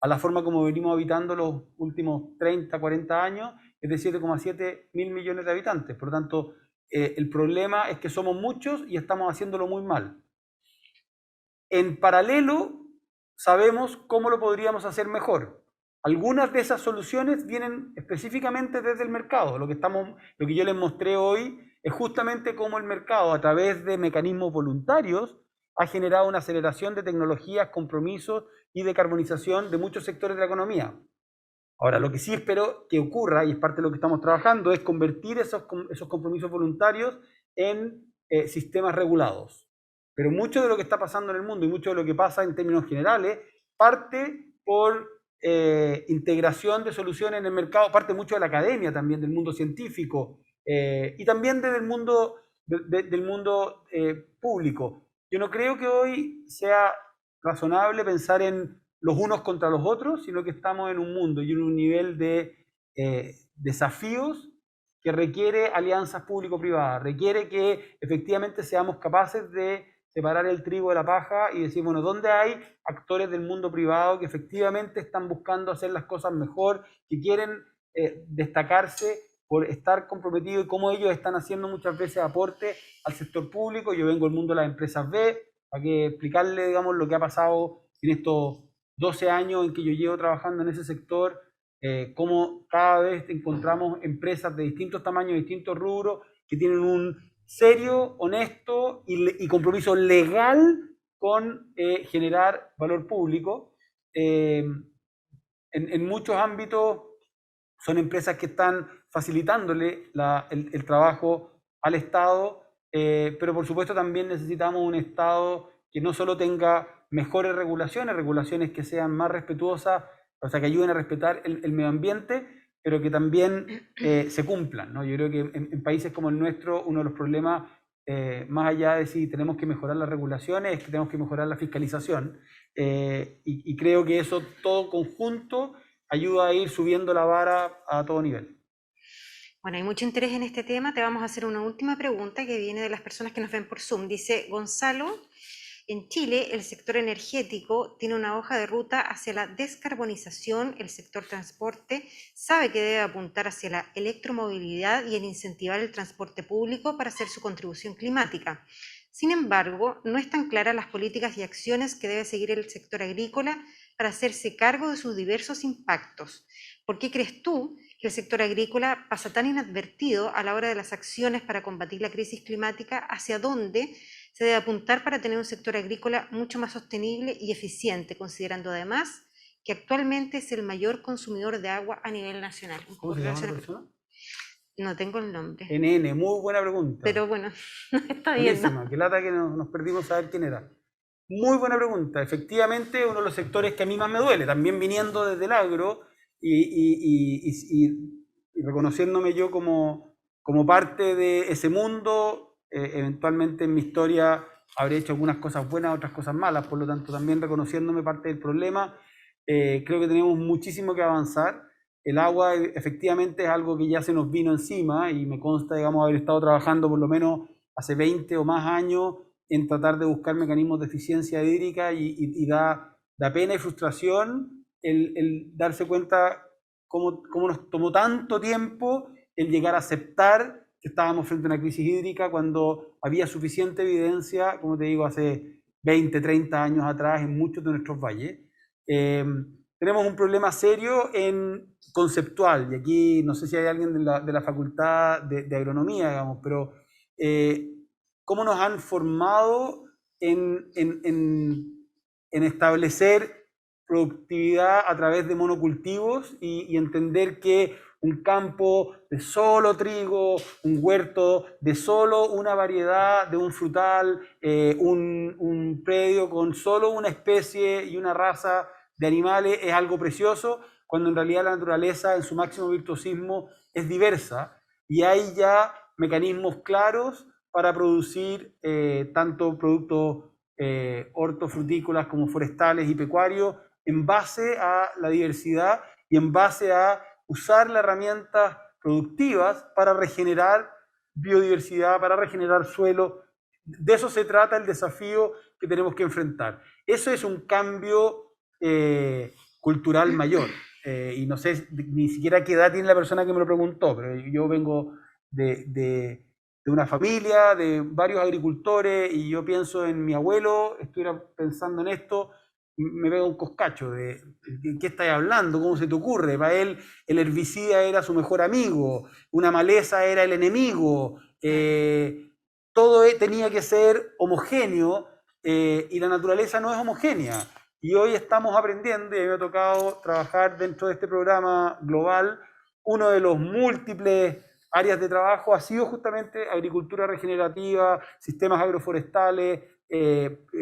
la forma como venimos habitando los últimos 30, 40 años, es de 7,7 mil millones de habitantes. Por lo tanto, el problema es que somos muchos y estamos haciéndolo muy mal. En paralelo, sabemos cómo lo podríamos hacer mejor. Algunas de esas soluciones vienen específicamente desde el mercado. Lo que yo les mostré hoy es justamente cómo el mercado, a través de mecanismos voluntarios, ha generado una aceleración de tecnologías, compromisos y decarbonización de muchos sectores de la economía. Ahora, lo que sí espero que ocurra, y es parte de lo que estamos trabajando, es convertir esos compromisos voluntarios en sistemas regulados. Pero mucho de lo que está pasando en el mundo y mucho de lo que pasa en términos generales parte por integración de soluciones en el mercado, parte mucho de la academia también, del mundo científico y también desde el mundo, del mundo público. Yo no creo que hoy sea razonable pensar en los unos contra los otros, sino que estamos en un mundo y en un nivel de desafíos que requiere alianzas público-privadas, requiere que efectivamente seamos capaces de separar el trigo de la paja y decir, bueno, ¿dónde hay actores del mundo privado que efectivamente están buscando hacer las cosas mejor, que quieren destacarse por estar comprometidos y cómo ellos están haciendo muchas veces aporte al sector público? Yo vengo del mundo de las empresas B, para que explicarle, digamos, lo que ha pasado en estos 12 años en que yo llevo trabajando en ese sector, cómo cada vez encontramos empresas de distintos tamaños, distintos rubros, que tienen un serio, honesto y compromiso legal con generar valor público. en muchos ámbitos son empresas que están facilitándole el trabajo al Estado, pero por supuesto también necesitamos un Estado que no solo tenga mejores regulaciones que sean más respetuosas, o sea, que ayuden a respetar el medio ambiente, pero que también se cumplan, ¿no? Yo creo que en países como el nuestro, uno de los problemas, más allá de si tenemos que mejorar las regulaciones, es que tenemos que mejorar la fiscalización, y creo que eso todo conjunto ayuda a ir subiendo la vara a todo nivel. Bueno, hay mucho interés en este tema. Te vamos a hacer una última pregunta que viene de las personas que nos ven por Zoom. Dice Gonzalo, en Chile el sector energético tiene una hoja de ruta hacia la descarbonización, el sector transporte sabe que debe apuntar hacia la electromovilidad y el incentivar el transporte público para hacer su contribución climática. Sin embargo, no están claras las políticas y acciones que debe seguir el sector agrícola para hacerse cargo de sus diversos impactos. ¿Por qué crees tú que el sector agrícola pasa tan inadvertido a la hora de las acciones para combatir la crisis climática? ¿Hacia dónde se debe apuntar para tener un sector agrícola mucho más sostenible y eficiente, considerando además que actualmente es el mayor consumidor de agua a nivel nacional? ¿Cómo se llama la persona? No tengo el nombre, NN, muy buena pregunta. pero bueno, está bien, ¿no? Buenísima, qué lata que nos perdimos saber quién era. Muy buena pregunta. Efectivamente, uno de los sectores que a mí más me duele, también viniendo desde el agro y reconociéndome yo como parte de ese mundo, eventualmente en mi historia habré hecho algunas cosas buenas, otras cosas malas, por lo tanto también reconociéndome parte del problema, creo que tenemos muchísimo que avanzar. El agua efectivamente es algo que ya se nos vino encima y me consta, digamos, haber estado trabajando por lo menos hace 20 o más años en tratar de buscar mecanismos de eficiencia hídrica y da pena y frustración el darse cuenta cómo nos tomó tanto tiempo el llegar a aceptar que estábamos frente a una crisis hídrica cuando había suficiente evidencia, como te digo, hace 20, 30 años atrás en muchos de nuestros valles. Tenemos un problema serio en conceptual, y aquí no sé si hay alguien de la facultad de agronomía, digamos, pero cómo nos han formado en establecer productividad a través de monocultivos y entender que un campo de solo trigo, un huerto de solo una variedad de un frutal, un predio con solo una especie y una raza de animales es algo precioso, cuando en realidad la naturaleza en su máximo virtuosismo es diversa y hay ya mecanismos claros para producir tanto productos hortofrutícolas como forestales y pecuarios en base a la diversidad y en base a usar las herramientas productivas para regenerar biodiversidad, para regenerar suelo. De eso se trata el desafío que tenemos que enfrentar. Eso es un cambio cultural mayor. Y no sé ni siquiera qué edad tiene la persona que me lo preguntó, pero yo vengo de una familia, de varios agricultores, y yo pienso en mi abuelo, estuviera pensando en esto, me pega un coscacho de ¿qué estás hablando? ¿Cómo se te ocurre? Para él el herbicida era su mejor amigo, una maleza era el enemigo, todo tenía que ser homogéneo, y la naturaleza no es homogénea. Y hoy estamos aprendiendo, y a mí me ha tocado trabajar dentro de este programa global, uno de los múltiples áreas de trabajo ha sido justamente agricultura regenerativa, sistemas agroforestales,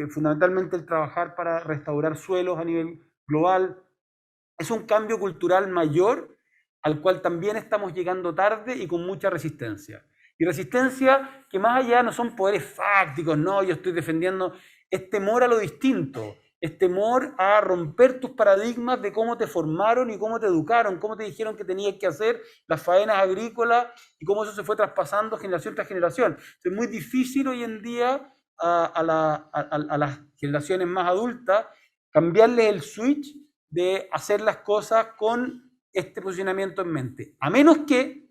fundamentalmente el trabajar para restaurar suelos a nivel global. Es un cambio cultural mayor al cual también estamos llegando tarde y con mucha resistencia. Y resistencia que más allá no son poderes fácticos, no, yo estoy defendiendo, es temor a lo distinto, es temor a romper tus paradigmas de cómo te formaron y cómo te educaron, cómo te dijeron que tenías que hacer las faenas agrícolas y cómo eso se fue traspasando generación tras generación. Es muy difícil hoy en día a las generaciones más adultas cambiarles el switch de hacer las cosas con este posicionamiento en mente, a menos que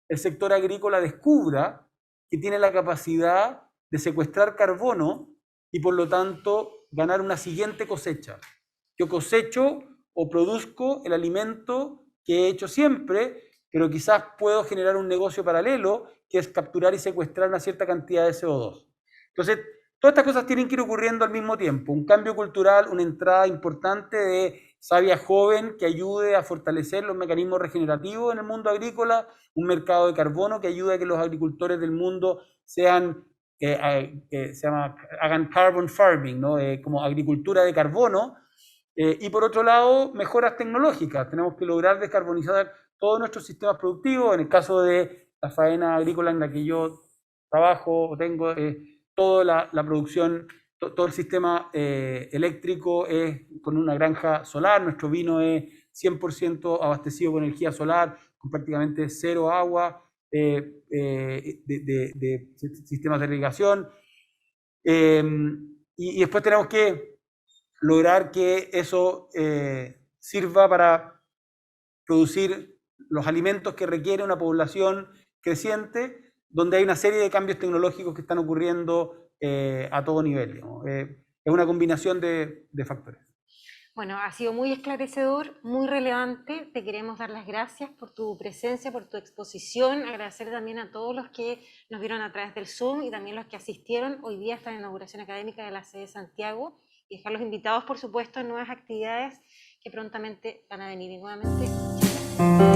el sector agrícola descubra que tiene la capacidad de secuestrar carbono y por lo tanto ganar una siguiente cosecha. Yo cosecho o produzco el alimento que he hecho siempre, pero quizás puedo generar un negocio paralelo que es capturar y secuestrar una cierta cantidad de CO2. Entonces, todas estas cosas tienen que ir ocurriendo al mismo tiempo. Un cambio cultural, una entrada importante de savia joven que ayude a fortalecer los mecanismos regenerativos en el mundo agrícola, un mercado de carbono que ayude a que los agricultores del mundo hagan carbon farming, ¿no? Como agricultura de carbono. Y por otro lado, mejoras tecnológicas. Tenemos que lograr descarbonizar todos nuestros sistemas productivos. En el caso de la faena agrícola en la que yo trabajo o tengo, toda la producción, todo el sistema eléctrico es con una granja solar. Nuestro vino es 100% abastecido con energía solar, con prácticamente cero agua, de sistemas de irrigación. Y después tenemos que lograr que eso sirva para producir los alimentos que requiere una población creciente, donde hay una serie de cambios tecnológicos que están ocurriendo a todo nivel, digamos. Es una combinación de factores. Bueno, ha sido muy esclarecedor, muy relevante. Te queremos dar las gracias por tu presencia, por tu exposición. Agradecer también a todos los que nos vieron a través del Zoom y también los que asistieron hoy día a esta inauguración académica de la sede de Santiago. Y dejarlos invitados, por supuesto, a nuevas actividades que prontamente van a venir. Y nuevamente, muchas gracias.